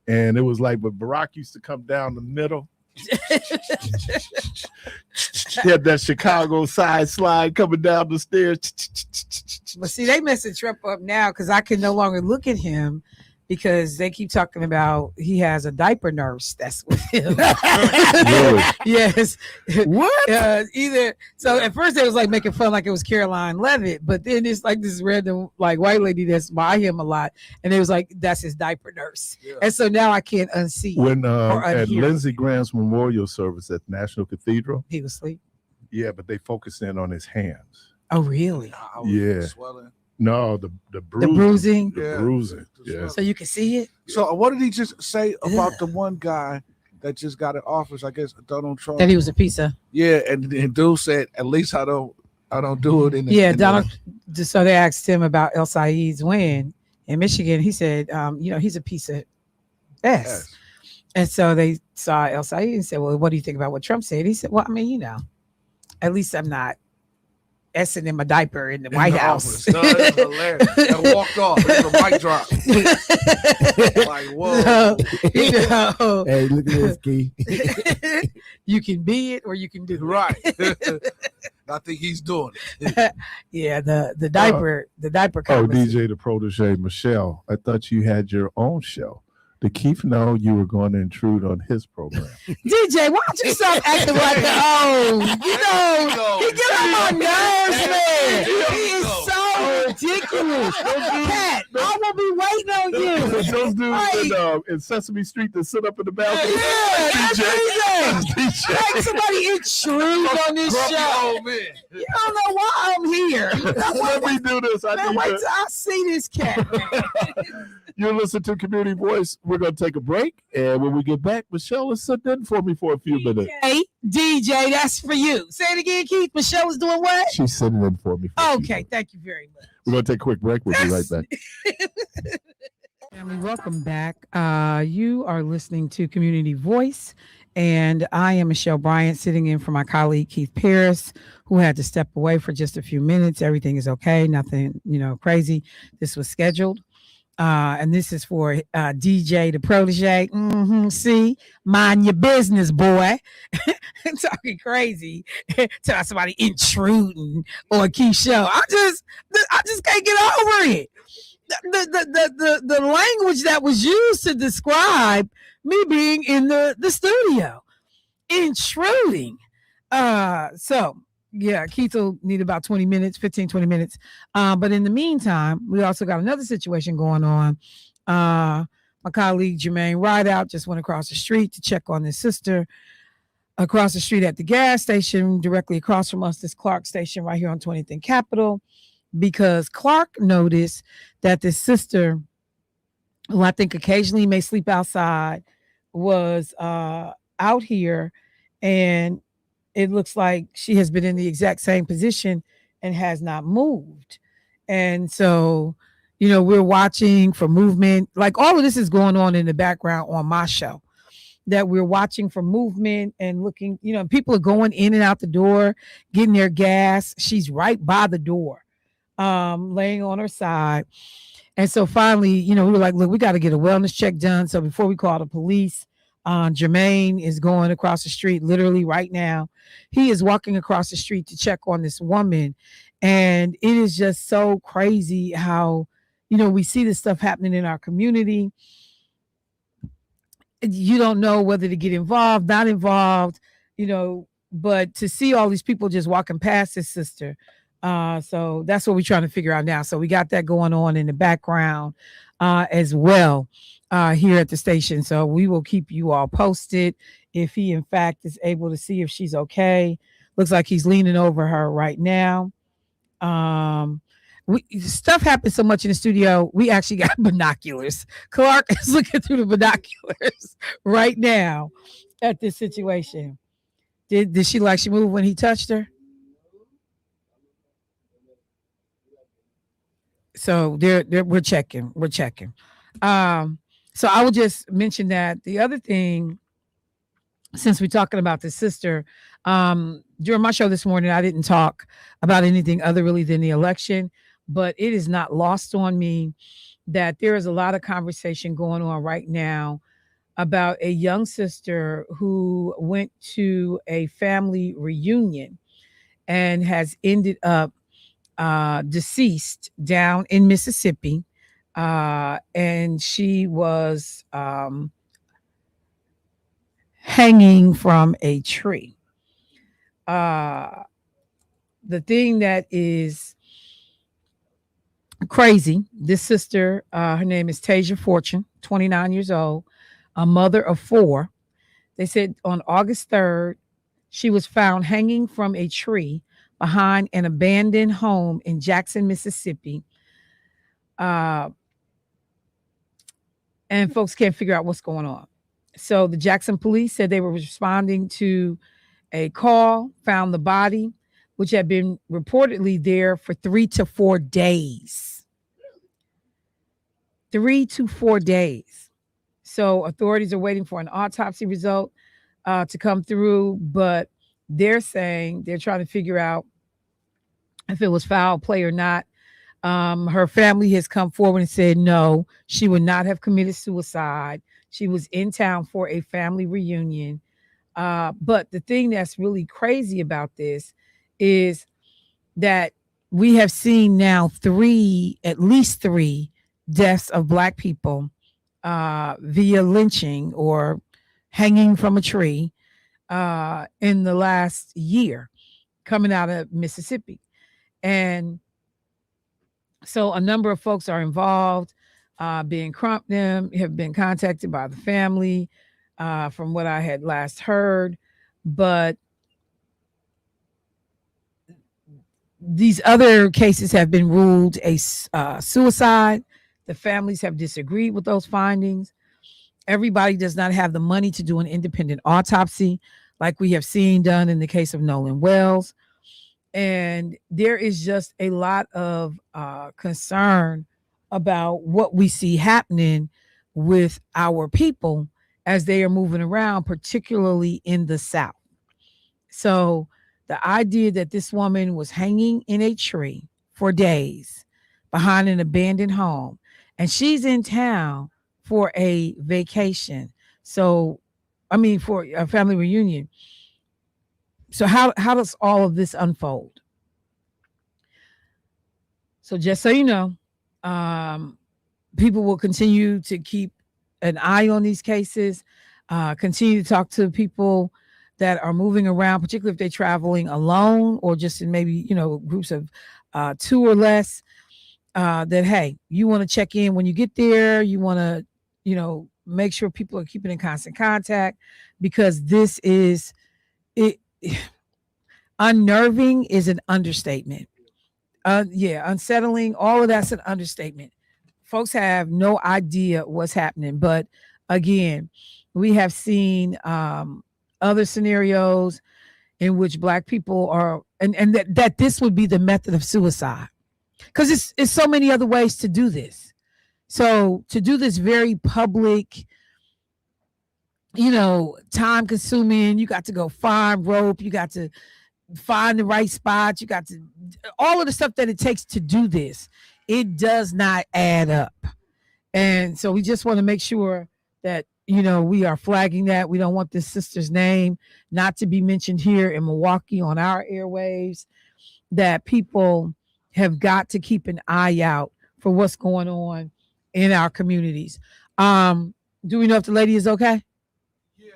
and it was like, but Barack used to come down the middle. He had that Chicago side slide coming down the stairs. But see, they messing Trump up now because I can no longer look at him because they keep talking about he has a diaper nurse that's with him. Really? Yes. What? Either so at first they was like making fun like it was Caroline Levitt, but then it's like this random like white lady that's by him a lot, and it was like that's his diaper nurse. Yeah. And so now I can't unsee when at Lindsey Graham's memorial service at National Cathedral, he was asleep. Yeah, but they focused in on his hands. Oh, really? Yeah. Swelling. No, the bruising. The bruising. The bruising. Yeah. So you can see it. So what did he just say about the one guy that just got in office? I guess Donald Trump. That he was a piece of. Yeah, and dude said, "At least I don't do it in." Donald. So they asked him about El Said's win in Michigan. He said, he's a piece of S. And so they saw El Said and said, "Well, what do you think about what Trump said?" He said, "Well, I mean, at least I'm not essing in my diaper in the White House." No, that's hilarious. And walked off. It was a mic drop. Like, whoa. Hey, look at this, Keith. You can be it or you can do it. Right. I think he's doing it. Yeah, the diaper DJ, the protege, Michelle, I thought you had your own show. Did Keith know you were going to intrude on his program? DJ, why don't you stop acting like he get on my nerves, man. He is so ridiculous. Pat, I will be waiting on you. those dudes in Sesame Street that sit up in the balcony. Yeah, that's DJ. Like somebody intrude on this show. Old man. You don't know why I'm here. Let me do this. Wait till I see this cat. You listen to Community Voice. We're going to take a break. And when we get back, Michelle is sitting in for me for a few minutes. Hey, DJ, that's for you. Say it again, Keith. Michelle is doing what? She's sitting in for me. Okay, thank you very much. We're going to take a quick break. We'll be right back. Family, welcome back. You are listening to Community Voice, and I am Michelle Bryant, sitting in for my colleague Keith Parris, who had to step away for just a few minutes. Everything is okay, nothing, crazy. This was scheduled, and this is for DJ the protege. See, mind your business, boy. Talking crazy, tell somebody intruding on a key show. I just can't get over it. The language that was used to describe me being in the studio, intruding. So yeah, Keith will need about 20 minutes. But in the meantime, we also got another situation going on. My colleague Jermaine Rideout just went across the street to check on his sister across the street at the gas station, directly across from us, this Clark station right here on 20th and Capitol. Because Clark noticed that the sister, who I think occasionally may sleep outside, was out here, and it looks like she has been in the exact same position and has not moved. And so, we're watching for movement. Like all of this is going on in the background on my show, that we're watching for movement and looking, people are going in and out the door, getting their gas. She's right by the door. Laying on her side. And so finally, we were like, look, we got to get a wellness check done. So before we call the police, Jermaine is going across the street literally right now. He is walking across the street to check on this woman. And it is just so crazy how, we see this stuff happening in our community. You don't know whether to get involved, not involved, but to see all these people just walking past his sister. So that's what we're trying to figure out now. So we got that going on in the background as well here at the station. So we will keep you all posted if he in fact is able to see if she's okay. Looks like he's leaning over her right now. Stuff happens so much in the studio. We actually got binoculars. Clark is looking through the binoculars right now at this situation. Did she move when he touched her? So we're checking. So I will just mention that the other thing, since we're talking about the sister, during my show this morning, I didn't talk about anything other really than the election, but it is not lost on me that there is a lot of conversation going on right now about a young sister who went to a family reunion and has ended up deceased down in Mississippi, and she was hanging from a tree. The thing that is crazy, this sister, her name is Tasia Fortune, 29 years old, a mother of 4. They said on August 3rd, she was found hanging from a tree behind an abandoned home in Jackson, Mississippi. And folks can't figure out what's going on. So the Jackson police said they were responding to a call, found the body, which had been reportedly there for 3 to 4 days. 3 to 4 days. So authorities are waiting for an autopsy result to come through, but they're saying they're trying to figure out if it was foul play or not. Her family has come forward and said, no, she would not have committed suicide. She was in town for a family reunion. But the thing that's really crazy about this is that we have seen now at least three deaths of Black people via lynching or hanging from a tree in the last year coming out of Mississippi. And so a number of folks are involved. being them have been contacted by the family, from what I had last heard. But these other cases have been ruled a suicide. The families have disagreed with those findings. Everybody does not have the money to do an independent autopsy like we have seen done in the case of Nolan Wells. And there is just a lot of concern about what we see happening with our people as they are moving around, particularly in the South. So the idea that this woman was hanging in a tree for days behind an abandoned home, and she's in town for a vacation. So, I mean, for a family reunion. So how does all of this unfold? So just so you know, people will continue to keep an eye on these cases, continue to talk to people that are moving around, particularly if they're traveling alone or just in maybe, groups of 2 or less, that, hey, you want to check in when you get there. You want to, make sure people are keeping in constant contact, because this is it. Unnerving is an understatement. Unsettling, all of that's an understatement. Folks have no idea what's happening. But again, we have seen other scenarios in which Black people are, and that this would be the method of suicide, because it's so many other ways to do this. So to do this very public, time consuming, you got to go find rope, you got to find the right spot, you got to, all of the stuff that it takes to do this, it does not add up. And so we just want to make sure that, we are flagging that. We don't want this sister's name not to be mentioned here in Milwaukee on our airwaves, that people have got to keep an eye out for what's going on in our communities. Do we know if the lady is okay? Yeah,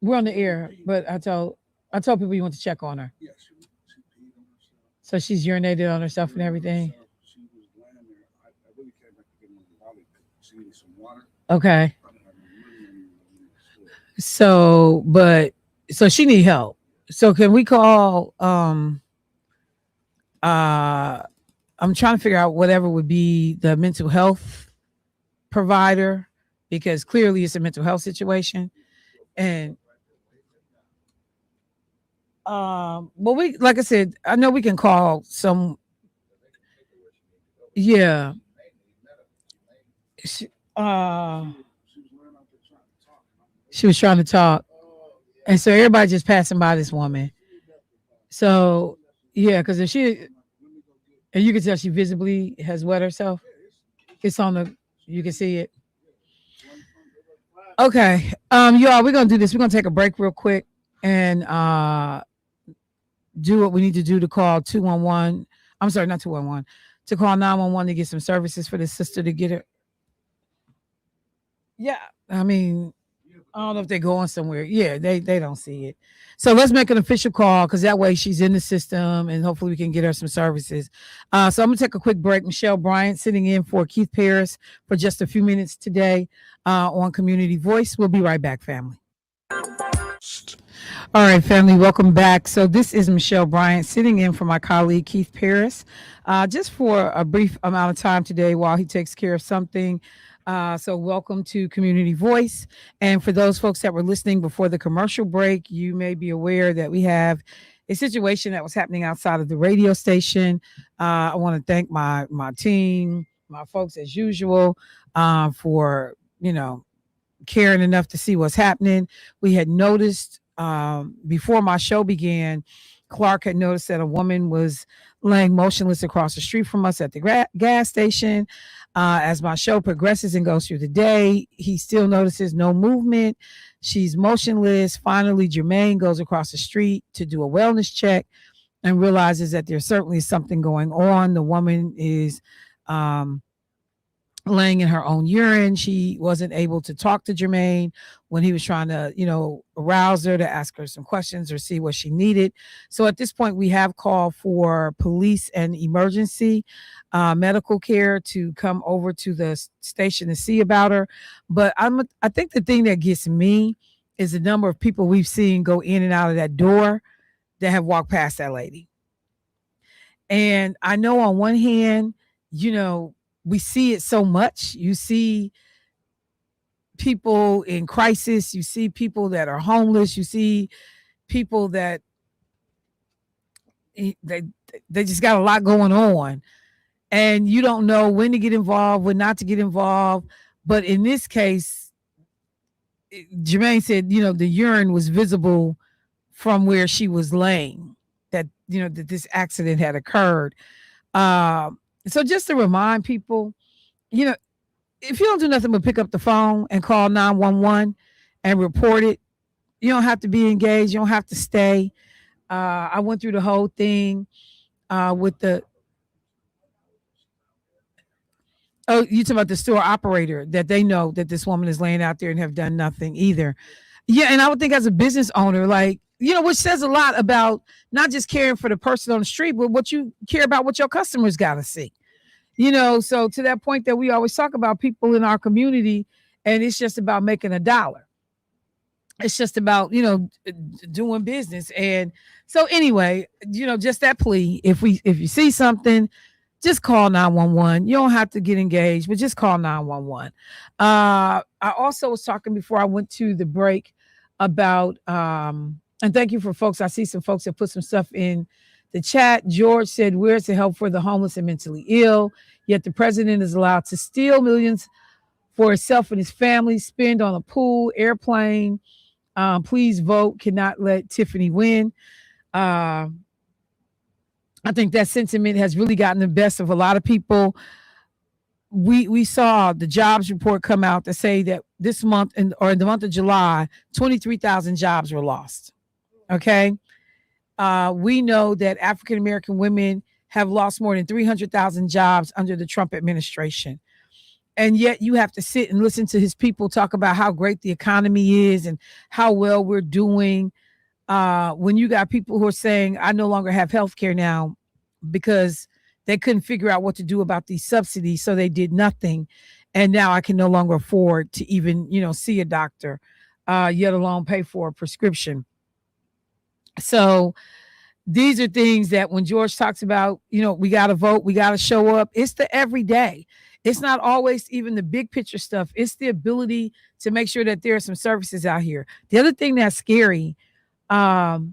we're on the air, but I told people you want to check on her. Yeah, she peed on herself. So she's urinated on herself and everything. She was laying there. I really came back to get my wallet. She needed some water. Okay. So she need help. So can we call? I'm trying to figure out whatever would be the mental health provider, because clearly it's a mental health situation. And we, like I said, I know we can call some. Yeah. She was trying to talk, and so everybody just passing by this woman. So yeah, because if she, and you can tell she visibly has wet herself. It's on the, you can see it. Okay, y'all, we're gonna do this. We're gonna take a break real quick and do what we need to do to call 211. I'm sorry, not 211. To call 911 to get some services for this sister to get her. Yeah, I mean, I don't know if they're going somewhere. Yeah, they don't see it. So let's make an official call, because that way she's in the system and hopefully we can get her some services. So I'm going to take a quick break. Michelle Bryant sitting in for Keith Parris for just a few minutes today on Community Voice. We'll be right back, family. All right, family, welcome back. So this is Michelle Bryant sitting in for my colleague Keith Parris, just for a brief amount of time today while he takes care of something. So welcome to Community Voice. And for those folks that were listening before the commercial break, you may be aware that we have a situation that was happening outside of the radio station. I want to thank my team, my folks as usual, for, caring enough to see what's happening. We had noticed before my show began, Clark had noticed that a woman was laying motionless across the street from us at the gas station. As my show progresses and goes through the day, he still notices no movement. She's motionless. Finally, Jermaine goes across the street to do a wellness check and realizes that there's certainly something going on. The woman is laying in her own urine. She wasn't able to talk to Jermaine when he was trying to, arouse her to ask her some questions or see what she needed. So at this point, we have called for police and emergency medical care to come over to the station to see about her. But I think the thing that gets me is the number of people we've seen go in and out of that door that have walked past that lady. And I know on one hand, we see it so much. You see people in crisis. You see people that are homeless. You see people that they just got a lot going on. And you don't know when to get involved, when not to get involved. But in this case, Jermaine said, the urine was visible from where she was laying, that this accident had occurred. So just to remind people, if you don't do nothing but pick up the phone and call 911 and report it, you don't have to be engaged. You don't have to stay. I went through the whole thing with the. Oh, you talking about the store operator that they know that this woman is laying out there and have done nothing either. Yeah, and I would think as a business owner, which says a lot about not just caring for the person on the street, but what you care about what your customers got to see. So to that point that we always talk about people in our community, and it's just about making a dollar. It's just about, doing business. And so anyway, just that plea, if you see something, just call 911. You don't have to get engaged, but just call 911. I also was talking before I went to the break about, and thank you for folks. I see some folks that put some stuff in the chat. George said, where's the help for the homeless and mentally ill? Yet the president is allowed to steal millions for himself and his family, spend on a pool, airplane. Please vote. Cannot let Tiffany win. I think that sentiment has really gotten the best of a lot of people. We saw the jobs report come out to say that this month or in the month of July, 23,000 jobs were lost. Okay. We know that African-American women have lost more than 300,000 jobs under the Trump administration. And yet you have to sit and listen to his people talk about how great the economy is and how well we're doing. When you got people who are saying, I no longer have health care now because they couldn't figure out what to do about these subsidies. So they did nothing. And now I can no longer afford to even, see a doctor, yet alone pay for a prescription. So these are things that when George talks about, we got to vote, we got to show up. It's the everyday. It's not always even the big picture stuff. It's the ability to make sure that there are some services out here. The other thing that's scary, as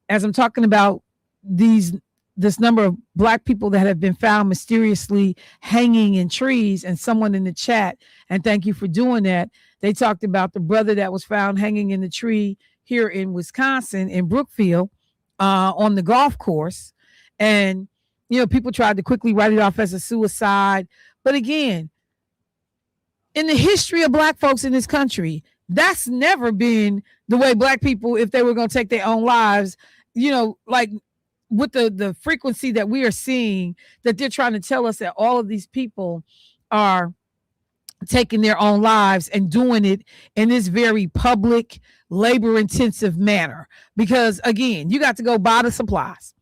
I'm talking about this number of Black people that have been found mysteriously hanging in trees, and someone in the chat, and thank you for doing that, they talked about the brother that was found hanging in the tree here in Wisconsin in Brookfield on the golf course. And, people tried to quickly write it off as a suicide. But again, in the history of Black folks in this country, that's never been the way Black people, if they were going to take their own lives, like with the frequency that we are seeing, that they're trying to tell us that all of these people are taking their own lives and doing it in this very public, labor-intensive manner. Because again, you got to go buy the supplies.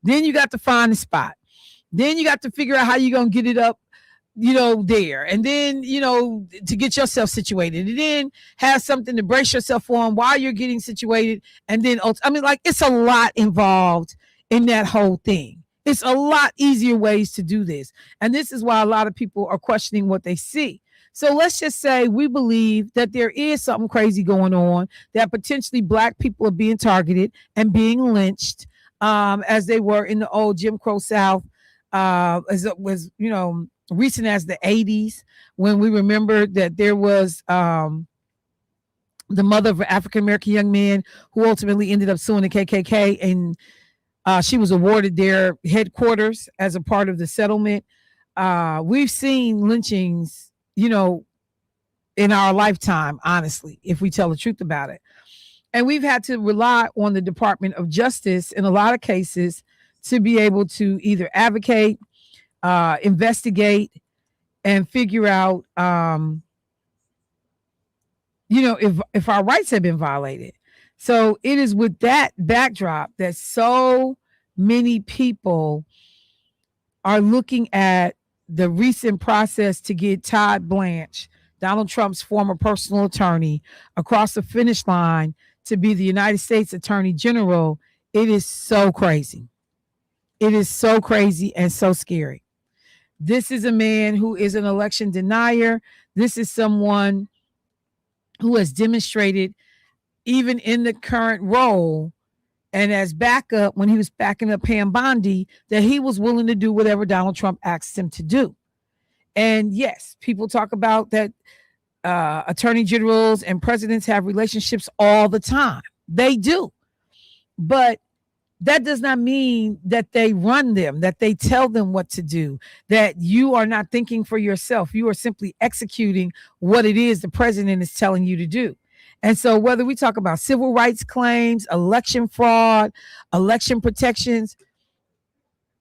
Then you got to find the spot. Then you got to figure out how you're going to get it up, there. And then, to get yourself situated. And then have something to brace yourself on while you're getting situated. And then, it's a lot involved in that whole thing. It's a lot easier ways to do this. And this is why a lot of people are questioning what they see. So let's just say we believe that there is something crazy going on, that potentially Black people are being targeted and being lynched as they were in the old Jim Crow South, as it was, recent as the 80s, when we remember that there was the mother of an African-American young man who ultimately ended up suing the KKK, and she was awarded their headquarters as a part of the settlement. We've seen lynchings, in our lifetime, honestly, if we tell the truth about it. And we've had to rely on the Department of Justice in a lot of cases to be able to either advocate, investigate, and figure out, if our rights have been violated. So it is with that backdrop that so many people are looking at the recent process to get Todd Blanche, Donald Trump's former personal attorney, across the finish line to be the United States Attorney General. It is so crazy. It is so crazy and so scary. This is a man who is an election denier. This is someone who has demonstrated, even in the current role and as backup, when he was backing up Pam Bondi, that he was willing to do whatever Donald Trump asked him to do. And yes, people talk about that attorney generals and presidents have relationships all the time. They do. But that does not mean that they run them, that they tell them what to do, that you are not thinking for yourself. You are simply executing what it is the president is telling you to do. And so whether we talk about civil rights claims, election fraud, election protections,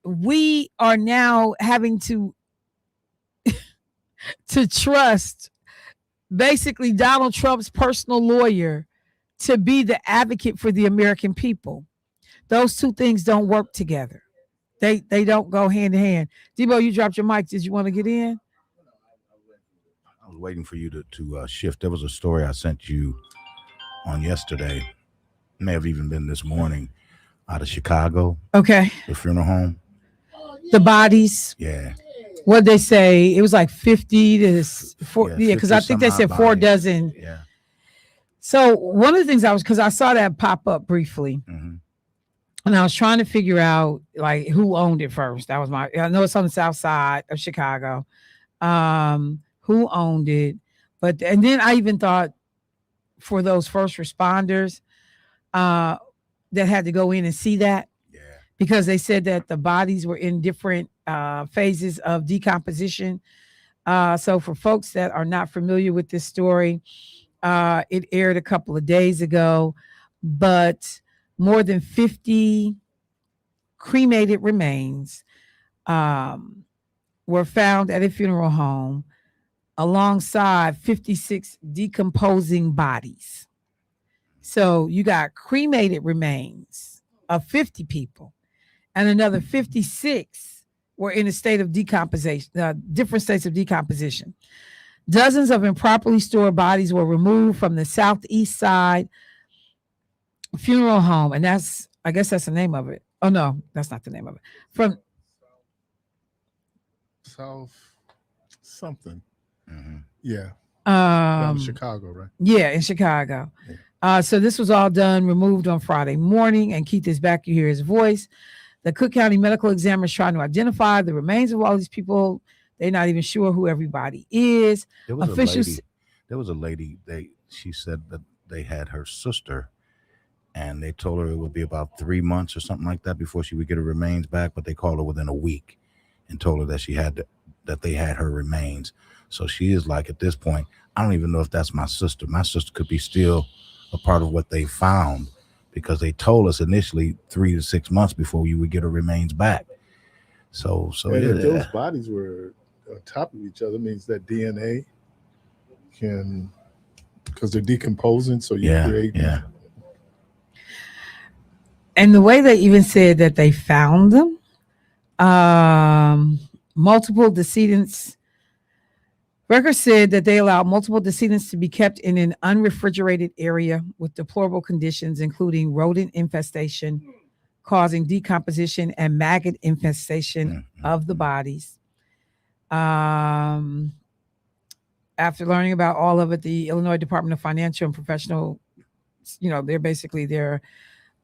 we are now having to trust basically Donald Trump's personal lawyer to be the advocate for the American people. Those two things don't work together. They don't go hand in hand. Debo, you dropped your mic. Did you want to get in? I was waiting for you to shift. There was a story I sent you on yesterday, may have even been this morning, out of Chicago. Okay. The funeral home. The bodies. Yeah. What'd they say? It was like 50 to 40. Yeah, because I think they said 4 dozen. Yeah. So one of the things because I saw that pop up briefly. Mm-hmm. And I was trying to figure out like who owned it first. That was I know it's on the south side of Chicago. Who owned it? And then I even thought for those first responders that had to go in and see that. Yeah. Because they said that the bodies were in different phases of decomposition. So for folks that are not familiar with this story, it aired a couple of days ago, but more than 50 cremated remains were found at a funeral home alongside 56 decomposing bodies. So you got cremated remains of 50 people, and another 56 were in a state of decomposition, different states of decomposition. Dozens of improperly stored bodies were removed from the southeast side funeral home, and I guess that's the name of it. Oh no, that's not the name of it. From South something. Mm-hmm. Yeah. Down in Chicago, right? Yeah, in Chicago. Yeah. So this was all done, removed on Friday morning, and Keith is back. You hear his voice. The Cook County medical examiner is trying to identify the remains of all these people. They're not even sure who everybody is. There was a lady. She said that they had her sister, and they told her it would be about 3 months or something like that before she would get her remains back. But they called her within a week and told her that that they had her remains. So she is like, at this point, I don't even know if that's my sister. My sister could be still a part of what they found, because they told us initially 3 to 6 months before you would get her remains back. So if those bodies were on top of each other, means that DNA can, because they're decomposing. So you create. Yeah. And the way they even said that they found them, multiple decedents. Records said that they allowed multiple decedents to be kept in an unrefrigerated area with deplorable conditions, including rodent infestation, causing decomposition and maggot infestation of the bodies. After learning about all of it, the Illinois Department of Financial and Professional, they're basically their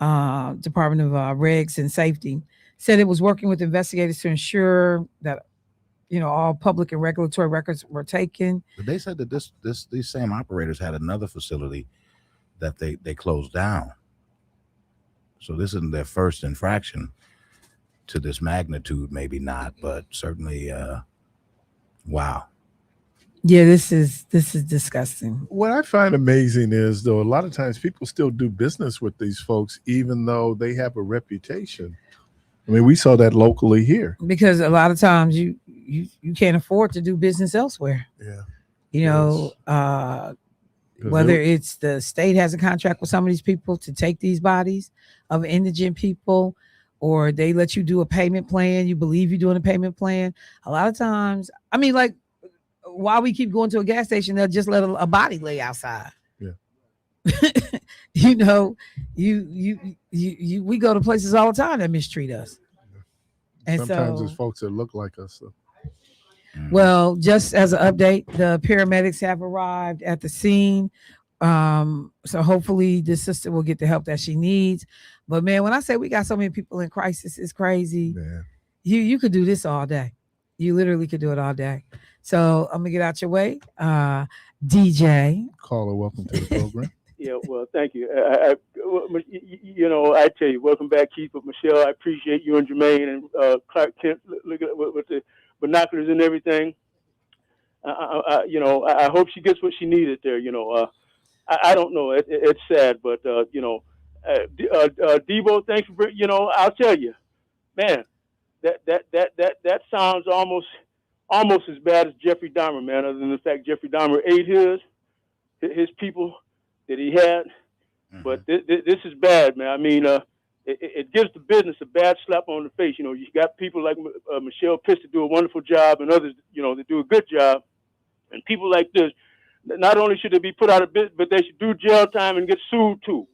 Department of Regs and Safety, said it was working with investigators to ensure that all public and regulatory records were taken. But they said that these same operators had another facility that they closed down. So this isn't their first infraction to this magnitude, maybe not, but certainly, wow. Yeah, this is disgusting. What I find amazing is, though, a lot of times people still do business with these folks, even though they have a reputation. I mean, we saw that locally here. Because a lot of times you can't afford to do business elsewhere. Yeah. You know, whether it's the state has a contract with some of these people to take these bodies of indigent people, or they let you do a payment plan. You believe you're doing a payment plan. A lot of times, I mean, like, while we keep going to a gas station, they'll just let a body lay outside. Yeah. You know, we go to places all the time that mistreat us. And sometimes so, it's folks that look like us. So. Well, just as an update, the paramedics have arrived at the scene. So hopefully this sister will get the help that she needs. But man, when I say we got so many people in crisis, it's crazy. Man. You could do this all day. You literally could do it all day. So I'm gonna get out your way. DJ. Caller, welcome to the program. Yeah, well, thank you. You know, I tell you, welcome back, Keith, with Michelle. I appreciate you and Jermaine and Clark Kent. Look at with the binoculars and everything. You know, I hope she gets what she needed there. You know, I don't know. It's sad, but you know, Debo, thanks for, you know, I'll tell you, man, that sounds almost as bad as Jeffrey Dahmer, man. Other than the fact Jeffrey Dahmer ate his people that he had, but this is bad, man. I mean, it gives the business a bad slap on the face. You know, you got people like Michelle Pitts to do a wonderful job, and others, you know, that do a good job, and people like this. Not only should they be put out of business, but they should do jail time and get sued too.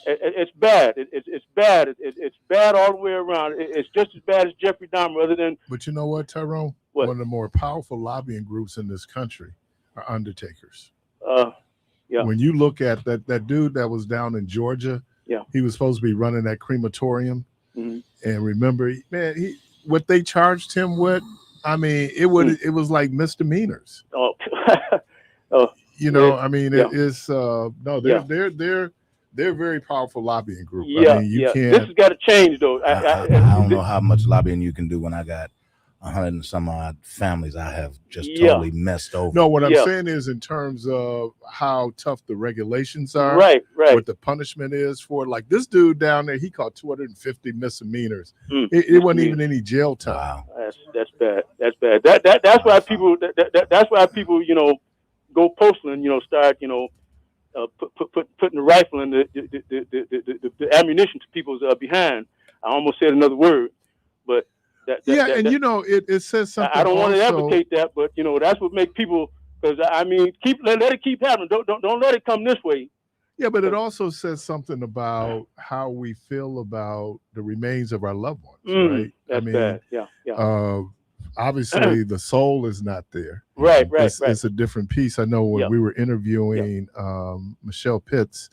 It's bad. It's bad. It's bad all the way around. It's just as bad as Jeffrey Dahmer. Other than, but you know what, Tyrone? What? One of the more powerful lobbying groups in this country are undertakers. Yeah. When you look at that dude that was down in Georgia, yeah, he was supposed to be running that crematorium, mm-hmm. and remember, man, what they charged him with. I mean, it was like misdemeanors. Oh. You know, I mean, yeah. it's they're very powerful lobbying group. Yeah, I mean, you can't. This has got to change, though. I don't know how much lobbying you can do when I got 100 and some odd families I have just totally messed over. No, what I'm saying is in terms of how tough the regulations are, right, what the punishment is for, like this dude down there, he caught 250 misdemeanors. It wasn't even any jail time. Wow. That's bad. That's bad. That's why people. That's why people, you know, go postal and, you know, start, you know, putting the rifle and the ammunition to people's behind. I almost said another word, but. And you know, it says something. I don't want to advocate that, but you know, that's what makes people. Because I mean, let it keep happening. Don't let it come this way. Yeah, but it also says something about how we feel about the remains of our loved ones, right? That's bad. Yeah. Obviously, the soul is not there. Right. It's a different piece. I know when we were interviewing Michelle Pitts,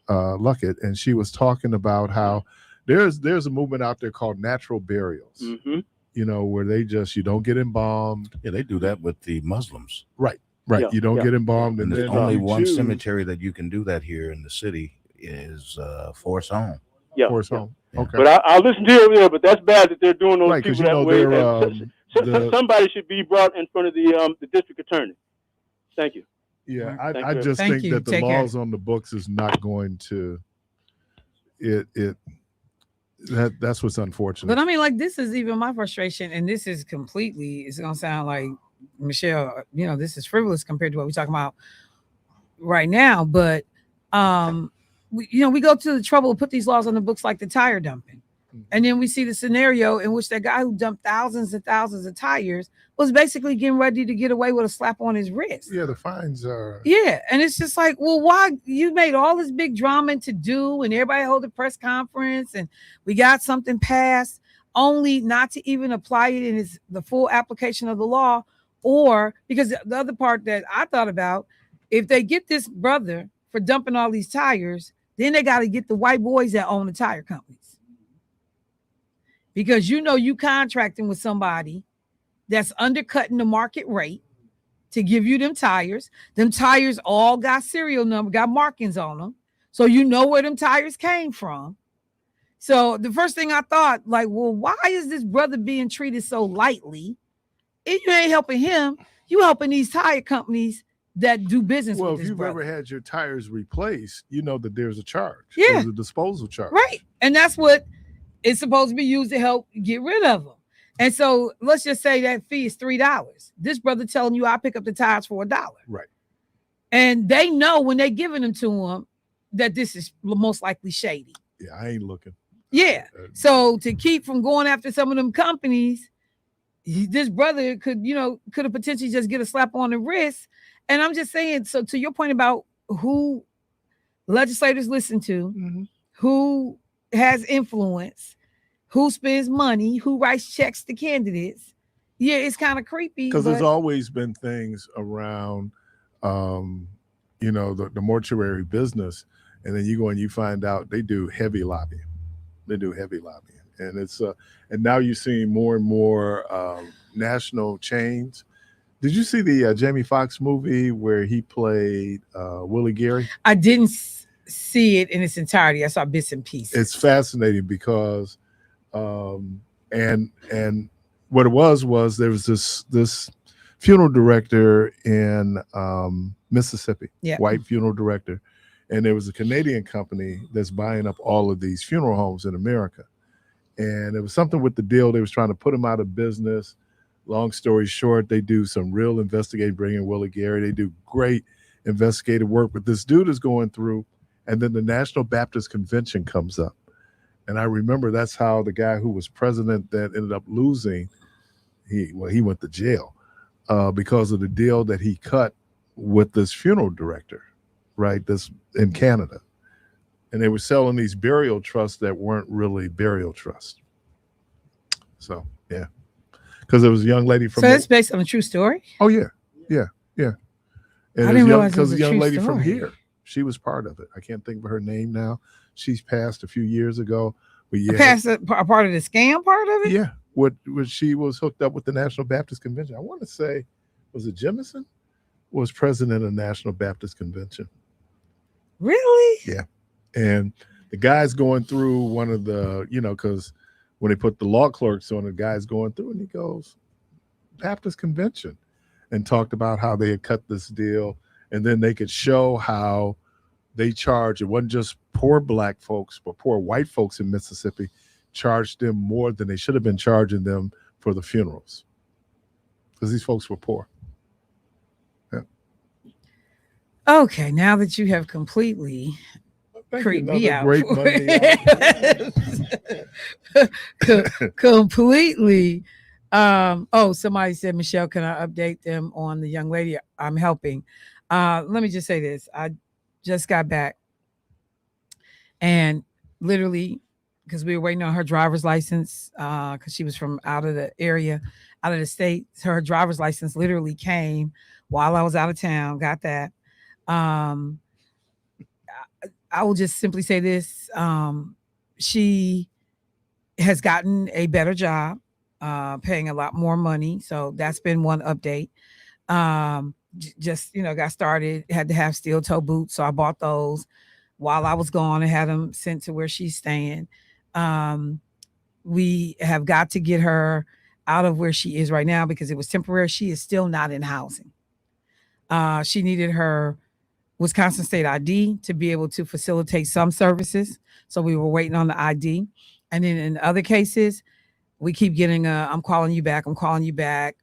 Luckett, and she was talking about how there's a movement out there called natural burials. Mm-hmm. You know, where you don't get embalmed. Yeah, they do that with the Muslims. Right. You don't get embalmed, and there's only one cemetery that you can do that here in the city is Forest Home. Yeah, Forest Home. Okay, but I'll listen to you there. But that's bad that they're doing those people that way. Somebody should be brought in front of the district attorney. Thank you. Yeah, I just think that the laws on the books is not going to. That's what's unfortunate. But I mean, like, this is even my frustration, and this is completely, it's gonna sound like, Michelle, you know, this is frivolous compared to what we're talking about right now. But we go to the trouble to put these laws on the books, like the tire dumping. And then we see the scenario in which that guy who dumped thousands and thousands of tires was basically getting ready to get away with a slap on his wrist. Yeah, the fines are. Yeah, and it's just like, well, why you made all this big drama to do, and everybody hold a press conference, and we got something passed, only not to even apply it in the full application of the law, or because the other part that I thought about, if they get this brother for dumping all these tires, then they got to get the white boys that own the tire companies. Because you contracting with somebody that's undercutting the market rate to give you them tires. Them tires all got serial number, got markings on them. So you know where them tires came from. So the first thing I thought, like, well, why is this brother being treated so lightly? If you ain't helping him, you helping these tire companies that do business with this if you've brother. ever had your tires replaced, you know that there's a charge. Yeah. There's a disposal charge. Right. And that's what it's supposed to be used to help get rid of them. And so let's just say that fee is $3. This brother telling you I pick up the tires for $1. Right. And they know when they giving them to him that this is most likely shady. Yeah, I ain't looking. Yeah. So to keep from going after some of them companies, this brother could have potentially just get a slap on the wrist. And I'm just saying, so to your point about who legislators listen to, who has influence, who spends money, who writes checks to candidates. Yeah, it's kind of creepy. Because there's always been things around, the mortuary business, and then you go and you find out they do heavy lobbying. And it's and now you're seeing more and more national chains. Did you see the Jamie Foxx movie where he played Willie Geary? I didn't see it in its entirety. I saw bits and pieces. It's fascinating because, and what it was there was this funeral director in Mississippi, white funeral director, and there was a Canadian company that's buying up all of these funeral homes in America, and it was something with the deal. They was trying to put them out of business. Long story short, they do some real investigative, bring in Willie Geary. They do great investigative work, but this dude is going through, and then the National Baptist Convention comes up. And I remember that's how the guy who was president that ended up losing, he went to jail because of the deal that he cut with this funeral director, right? This in Canada. And they were selling these burial trusts that weren't really burial trusts. So, yeah. Because there was a young lady from. So it's based on a true story? Oh, yeah. And I didn't realize it was a a young true lady from story. here. She was part of it. I can't think of her name now. She's passed a few years ago. But yeah, passed a part of the scam part of it? Yeah. What she was hooked up with the National Baptist Convention. I want to say, was it Jemison? Was president of the National Baptist Convention. Really? Yeah. And the guy's going through one of the, because when they put the law clerks on, the guy's going through and he goes, Baptist Convention, and talked about how they had cut this deal. And then they could show how they charge. It wasn't just poor black folks, but poor white folks in Mississippi charged them more than they should have been charging them for the funerals. Because these folks were poor. Yeah. Okay, now that you have completely creeped me out. Great Monday completely. Somebody said, Michelle, can I update them on the young lady I'm helping? Let me just say this. I just got back and literally, because we were waiting on her driver's license, because she was from out of the area, out of the state. Her driver's license literally came while I was out of town. Got that. I will just simply say this. She has gotten a better job, paying a lot more money. So that's been one update. Just, got started, had to have steel toe boots. So I bought those while I was gone and had them sent to where she's staying. We have got to get her out of where she is right now because it was temporary. She is still not in housing. She needed her Wisconsin state ID to be able to facilitate some services. So we were waiting on the ID. And then in other cases, we keep getting I'm calling you back,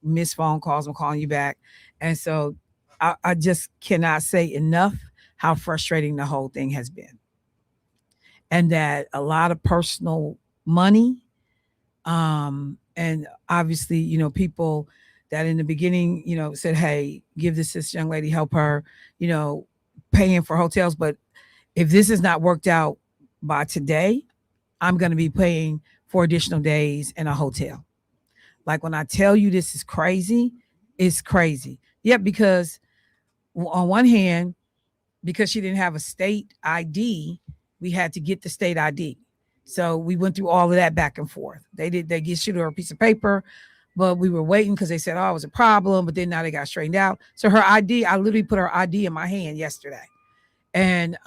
missed phone calls, I'm calling you back. And so I just cannot say enough how frustrating the whole thing has been. And that a lot of personal money, and obviously, people that in the beginning, said, hey, give this young lady, help her, paying for hotels. But if this is not worked out by today, I'm going to be paying for additional days in a hotel. Like when I tell you this is crazy, it's crazy. Yeah, because on one hand, because she didn't have a state ID, we had to get the state ID. So we went through all of that back and forth. They issued her a piece of paper, but we were waiting because they said, oh, it was a problem. But then now they got straightened out. So her ID, I literally put her ID in my hand yesterday. And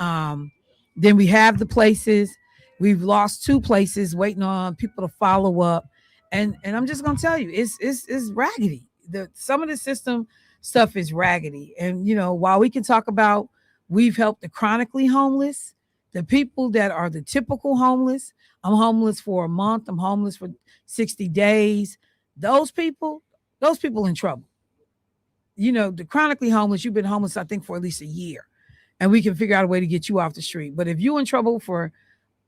then we have the places. We've lost 2 places waiting on people to follow up. And I'm just going to tell you, it's raggedy. Some of the system stuff is raggedy. And, while we can talk about we've helped the chronically homeless, the people that are the typical homeless, I'm homeless for a month, I'm homeless for 60 days. those people in trouble. The chronically homeless, you've been homeless, I think, for at least a year, and we can figure out a way to get you off the street. But if you in trouble for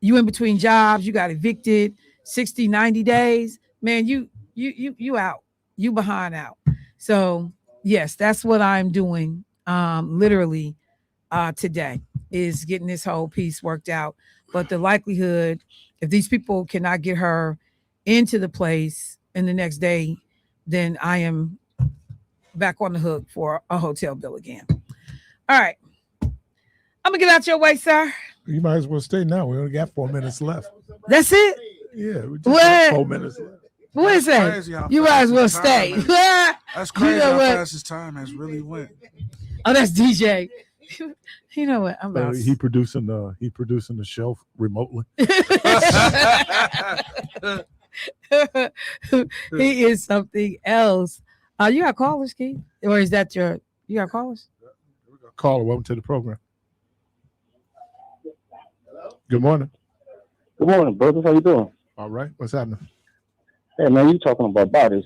you in between jobs, you got evicted 60, 90 days, man, you out, you behind out. So yes, that's what I'm doing. Literally today is getting this whole piece worked out. But the likelihood, if these people cannot get her into the place in the next day, then I am back on the hook for a hotel bill again. All right. I'm gonna get out your way, sir. You might as well stay now. We only got 4 minutes left. That's it? Yeah, we just got 4 minutes left. What is that? You might as well stay. That's crazy how what? fast his time has really went. Oh, that's DJ. You know what? I'm about He producing the show remotely. He is something else. You got callers, Keith? Or is that you got callers? Caller, welcome to the program. Good morning. Good morning, brothers. How you doing? All right. What's happening? Hey, man, you talking about bodies.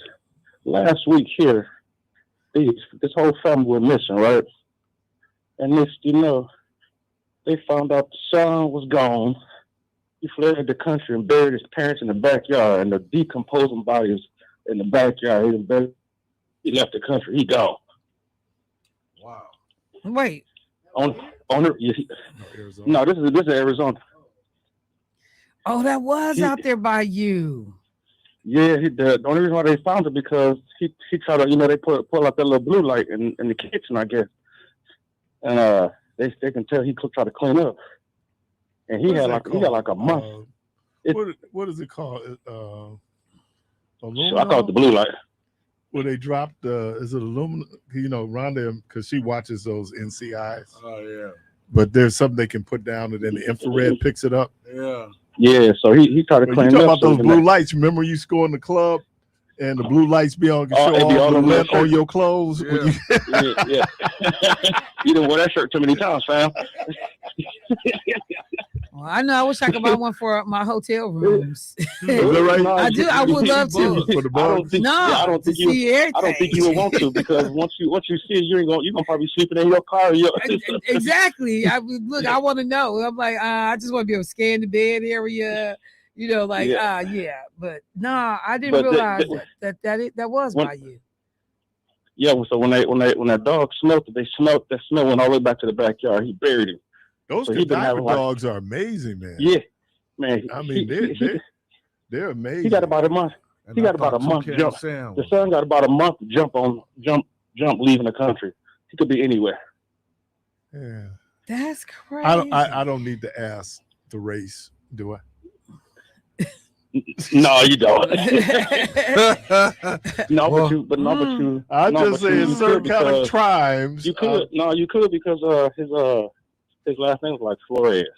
Last week here, this whole family were missing, right? And they found out the son was gone. He fled the country and buried his parents in the backyard, and the decomposing bodies in the backyard. He left the country. He gone. Wow. Wait. No, this is Arizona. Oh, that was out there by you. Yeah, the only reason why they found it because he tried to, they pull out that little blue light in the kitchen, I guess, and they can tell he tried to clean up, and he got like a month. What is it called? I call it the blue light. Well, they dropped is it aluminum? Rhonda, because she watches those NCIs. Oh yeah. But there's something they can put down, and then the infrared picks it up. Yeah. Yeah, so he tried to clean you talk up. about those blue lights. Remember you score in the club and the blue lights be on, on your clothes? Yeah. Yeah. You didn't wear that shirt too many times, fam. Well, I know. I wish I could buy one for my hotel rooms. Is that right? I do. I would love to. For the bugs. I don't think you would want to, because once you see it, you're gonna probably sleeping in your car. Exactly. I want to know. I'm like, I just want to be able to scan the bed area. But I didn't realize that was by you. Yeah. So when that dog smelled it, that smell went all the way back to the backyard. He buried him. Those cadaver dogs are amazing, man. Yeah, man. I mean, they're amazing. He got about a month. He got about a month jump. The son got about a month jump leaving the country. He could be anywhere. Yeah. That's crazy. I don't need to ask the race, do I? No, you don't. But you. I just say in certain kind of tribes. You could. You could, because his last name was like Flores.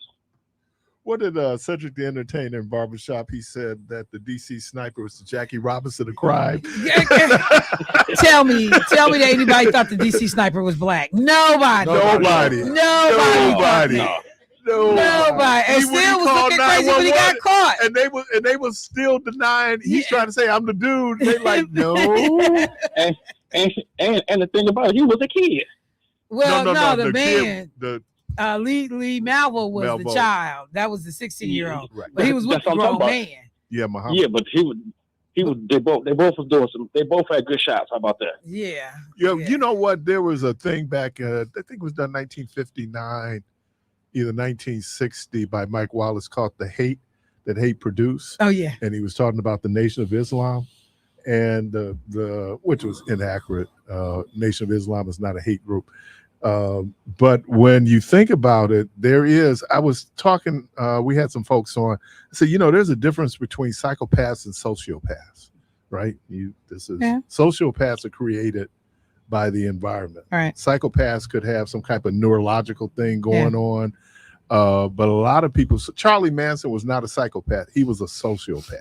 What did Cedric the Entertainer in Barbershop? He said that the DC sniper was the Jackie Robinson of crime. Tell me that anybody thought the DC sniper was black. Nobody. And still was looking crazy when he got caught. And they was still denying. He's trying to say, I'm the dude. They like, no. and the thing about it, he was a kid. Well, the man. Kid, Lee Malvo was the child. That was the 16-year-old. Right. But he was with the grown man. Yeah, Muhammad. Yeah, but he was. They both was doing some. They both had good shots. How about that? Yeah. You know what? There was a thing back. I think it was done 1959, either 1960, by Mike Wallace, called "The Hate That Hate Produced." Oh yeah. And he was talking about the Nation of Islam, and the which was inaccurate. Nation of Islam is not a hate group. But when you think about it, I was talking, we had some folks on, I said, there's a difference between psychopaths and sociopaths, right? Sociopaths are created by the environment. All right. Psychopaths could have some type of neurological thing going on. But a lot of people, Charlie Manson was not a psychopath. He was a sociopath.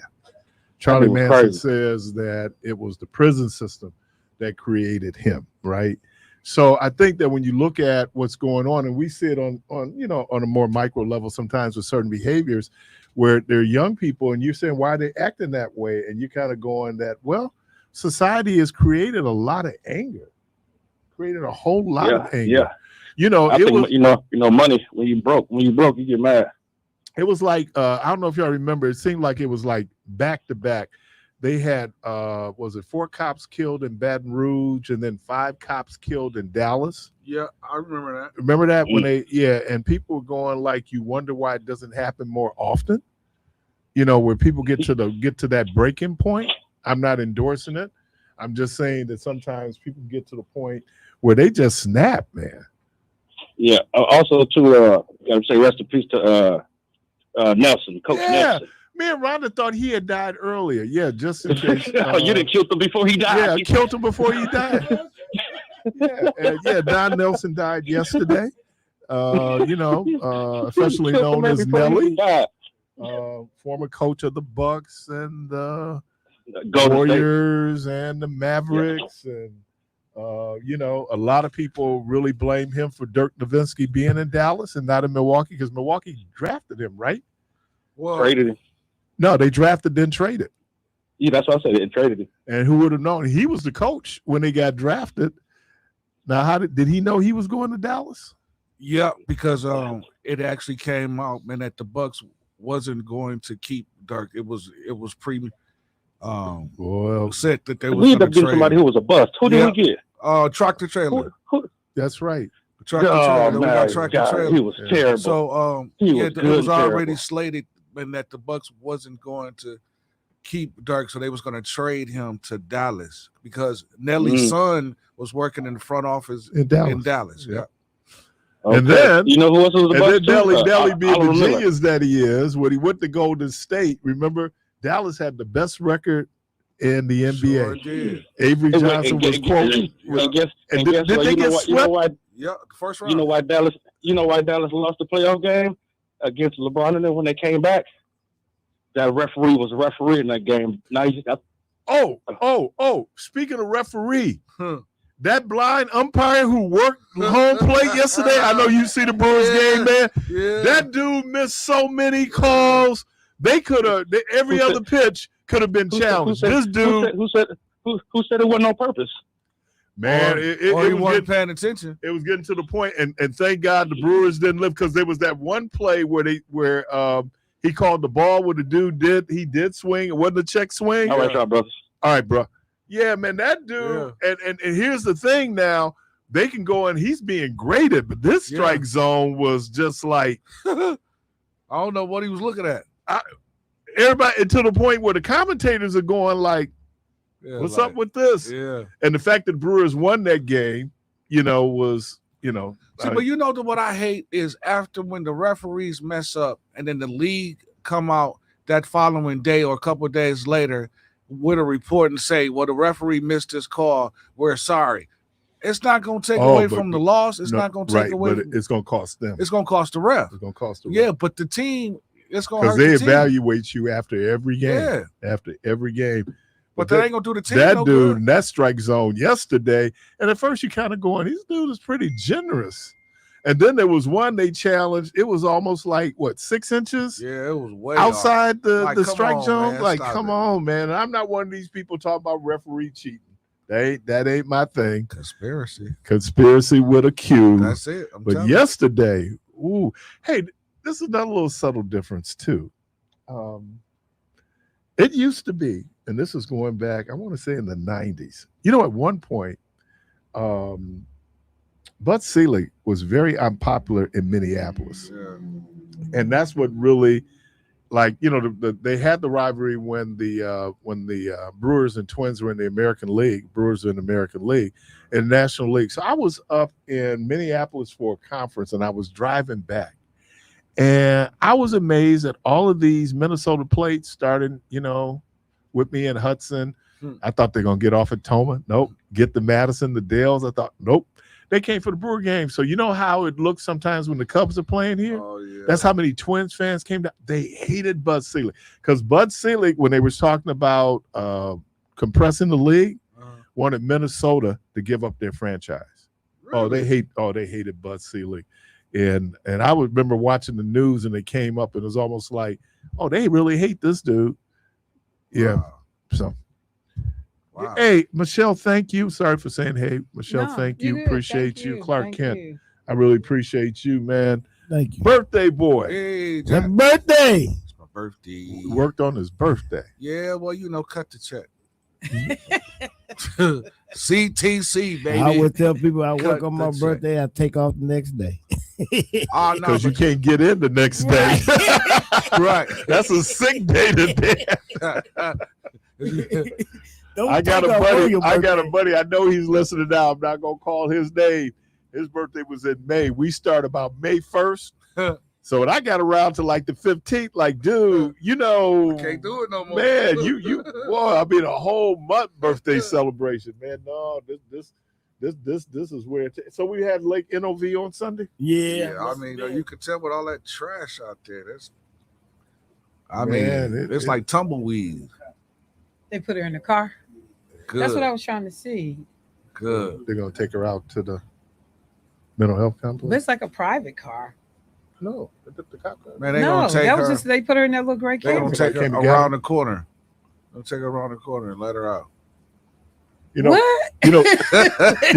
Charlie Manson says that it was the prison system that created him, right? So I think that when you look at what's going on, and we see it on a more micro level sometimes with certain behaviors where they're young people and you're saying, why are they acting that way? And you're kind of going that, well, society has created a lot of anger, created a whole lot of anger. Yeah. You know, I think, you know, money, when you broke, you get mad. It was like, I don't know if y'all remember, it seemed like it was like back to back. They had, was it 4 cops killed in Baton Rouge and then 5 cops killed in Dallas? Yeah, I remember that. Remember that when and people were going like, you wonder why it doesn't happen more often? You know, where people get to that breaking point. I'm not endorsing it. I'm just saying that sometimes people get to the point where they just snap, man. Yeah. Also, to gotta say rest in peace to Nelson, Coach Nelson. Me and Rhonda thought he had died earlier. Yeah, just in case. You didn't kill him before he died. Yeah, killed him before he died. Don Nelson died yesterday. You know, affectionately known as Nelly, former coach of the Bucks and the Warriors and the Mavericks, and you know, a lot of people really blame him for Dirk Nowitzki being in Dallas and not in Milwaukee because Milwaukee drafted him, right? Well, traded him. No, they drafted, then traded. Yeah, that's what I said. They traded him. And who would have known? He was the coach when they got drafted. Now, how did he know he was going to Dallas? Yeah, because it actually came out, man, that the Bucks wasn't going to keep Dirk. It was pre set that they was we ended up getting somebody who was a bust. Who did we get? Tractor Trailer. That's right. Tractor Trailer. We got Tractor Trailer. He was terrible. So it was already slated, and that the Bucks wasn't going to keep Dirk, so they was going to trade him to Dallas because Nelly's son was working in the front office in Dallas. Yeah. Okay. And then you know who else was the Bucks? Nelly being the genius that he is, when he went to Golden State, remember Dallas had the best record in the NBA. Sure Avery Johnson was quoted. Did they get swept? Yeah, the first round. You know why Dallas lost the playoff game against LeBron and them when they came back? That referee was a referee in that game. Now you got speaking of referee, that blind umpire who worked home plate yesterday. I know you see the Brewers game, man. Yeah. That dude missed so many calls. They could have every other pitch could have been challenged. This dude who said it wasn't on purpose. Man, he wasn't paying attention. It was getting to the point, and thank God the Brewers didn't live, because there was that one play where he called the ball where the dude did swing. It wasn't a check swing. All right, y'all brothers. All right, bro. Yeah, man, that dude. Yeah. And here's the thing now. They can go and he's being graded, but this strike zone was just like I don't know what he was looking at. Everybody, to the point where the commentators are going like, what's up with this? Yeah. And the fact that the Brewers won that game, was. See, but what I hate is after when the referees mess up and then the league come out that following day or a couple of days later with a report and say, well, the referee missed his call. We're sorry. It's not going to take away from the loss. It's not going to take away. But it's going to cost them. It's going to cost the ref. It's going to cost the ref. Yeah, but the team, it's going to hurt because they evaluate you after every game. Yeah. After every game. But that ain't gonna do the team. That no dude good. in that strike zone yesterday, and at first you kind of going, this dude is pretty generous. And then there was one they challenged. It was almost like 6 inches? Yeah, it was way outside off. the strike zone. Man, like, come on, man. And I'm not one of these people talking about referee cheating. That ain't my thing. Conspiracy with a Q. That's it. But yesterday, hey, this is another little subtle difference too. It used to be, and this is going back, I want to say in the 90s. At one point, Bud Selig was very unpopular in Minneapolis. Yeah. And that's what really, they had the rivalry when the Brewers and Twins were in the American League. Brewers were in the American League and National League. So I was up in Minneapolis for a conference, and I was driving back. And I was amazed at all of these Minnesota plates starting, with me and Hudson. I thought they're going to get off at Toma. Nope. Get the Madison, the Dales. I thought, nope. They came for the Brewer game. So you know how it looks sometimes when the Cubs are playing here? Oh, yeah. That's how many Twins fans came down. They hated Bud Selig. Because Bud Selig, when they were talking about compressing the league, wanted Minnesota to give up their franchise. Really? They hated Bud Selig. And I would remember watching the news, and they came up, and it was almost like, they really hate this dude. Yeah. Wow. So Wow. Hey, Michelle, thank you. Sorry for saying hey. Michelle, No, thank you you. good. Appreciate Thank you. Clark Thank Kent, you. I really appreciate you, man. Thank you. Birthday boy. Hey, Jack. Happy birthday. It's my birthday. Worked on his birthday. Yeah, well, cut the check. CTC, baby. I would tell people I work Cut on my the check. birthday, I take off the next day. Oh, no, Because you can't get in the next day. right. That's a sick day today. Don't I got a take off on buddy. your I got a birthday. buddy. I know he's listening now. I'm not gonna call his name. His birthday was in May. We start about May 1st. So when I got around to like the 15th, like, dude, you know, Can't do it no more. man, you boy, I mean a whole month birthday celebration, man. No, this is where so we had Lake NOV on Sunday. Yeah. I mean, you could tell with all that trash out there. Man, it's like tumbleweed. They put her in the car. Good. That's what I was trying to see. Good. They're gonna take her out to the mental health But complex. it's like a private car. No, the cop car. Man, they No, gonna take that her. was just they put her in that little gray They're car. gonna take her Came together. around the corner. They'll take her around the corner and let her out. You know, What? you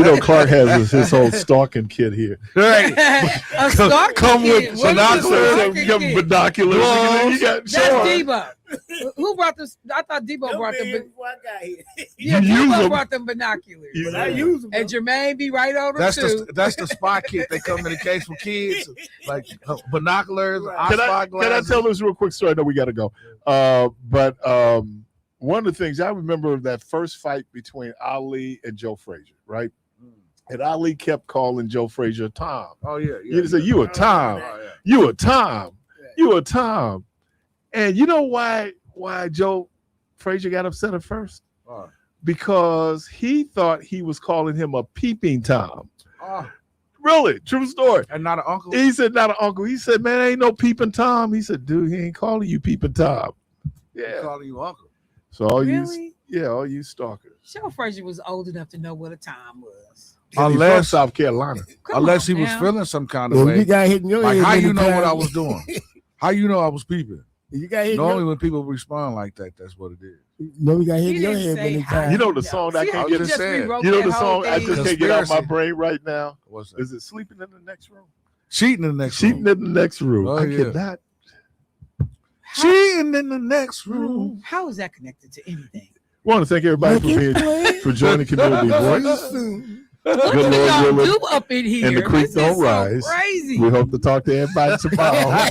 know, Clark has his whole stalking kit here. Right. A stalker Come with kid. What is a binoculars. stalker Give him kid? binoculars. You got That's show her. Debo. Who brought this? I thought Debo brought them. Before I got here. Yeah, You use Debo them. brought them binoculars. You- But I use them. And Jermaine be right over That's too. the spy kit. They come in the case for kids, like binoculars, Right. eye Can spy I glasses. tell this real quick story? I know we got to go. But one of the things I remember that first fight between Ali and Joe Frazier, right? And Ali kept calling Joe Frazier Tom. Oh yeah, You said you a Tom, Oh, yeah. you a Tom, you a Tom. And you know why Joe Frazier got upset at first? Oh. Because he thought he was calling him a peeping Tom. Oh, Really, true story. and not an uncle. He said, not an uncle. He said, man, ain't no peeping Tom. He said, dude, he ain't calling you peeping Tom. He's Yeah. calling you uncle. So all Really? all you stalkers. Joe Frazier was old enough to know what a time was. And he's from Unless South Carolina. Come unless on he was now. feeling some kind of Well, way. you got hit in your Like head. how many you know what I times. was doing? How you know I was peeping? You got hit. Normally when people respond like that, that's what it is. No, you got hit He in your didn't head say many how times. You know the know. song that See I how can't you get. just just saying. rewrote You know that the whole song I thing? just can't get out my Conspiracy. brain right now. What's that? Is it Sleeping in the Next Room? Cheating in the next Cheating room. in the Next Room. Oh, I yeah. cannot. Cheating in the next room. How is that connected to anything? Want to thank everybody for joining Community Voice. What Good do Lord y'all willing, do up in here? and the creek This don't is so rise. crazy. We hope to talk to everybody tomorrow.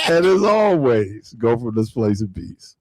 And as always, go from this place in peace.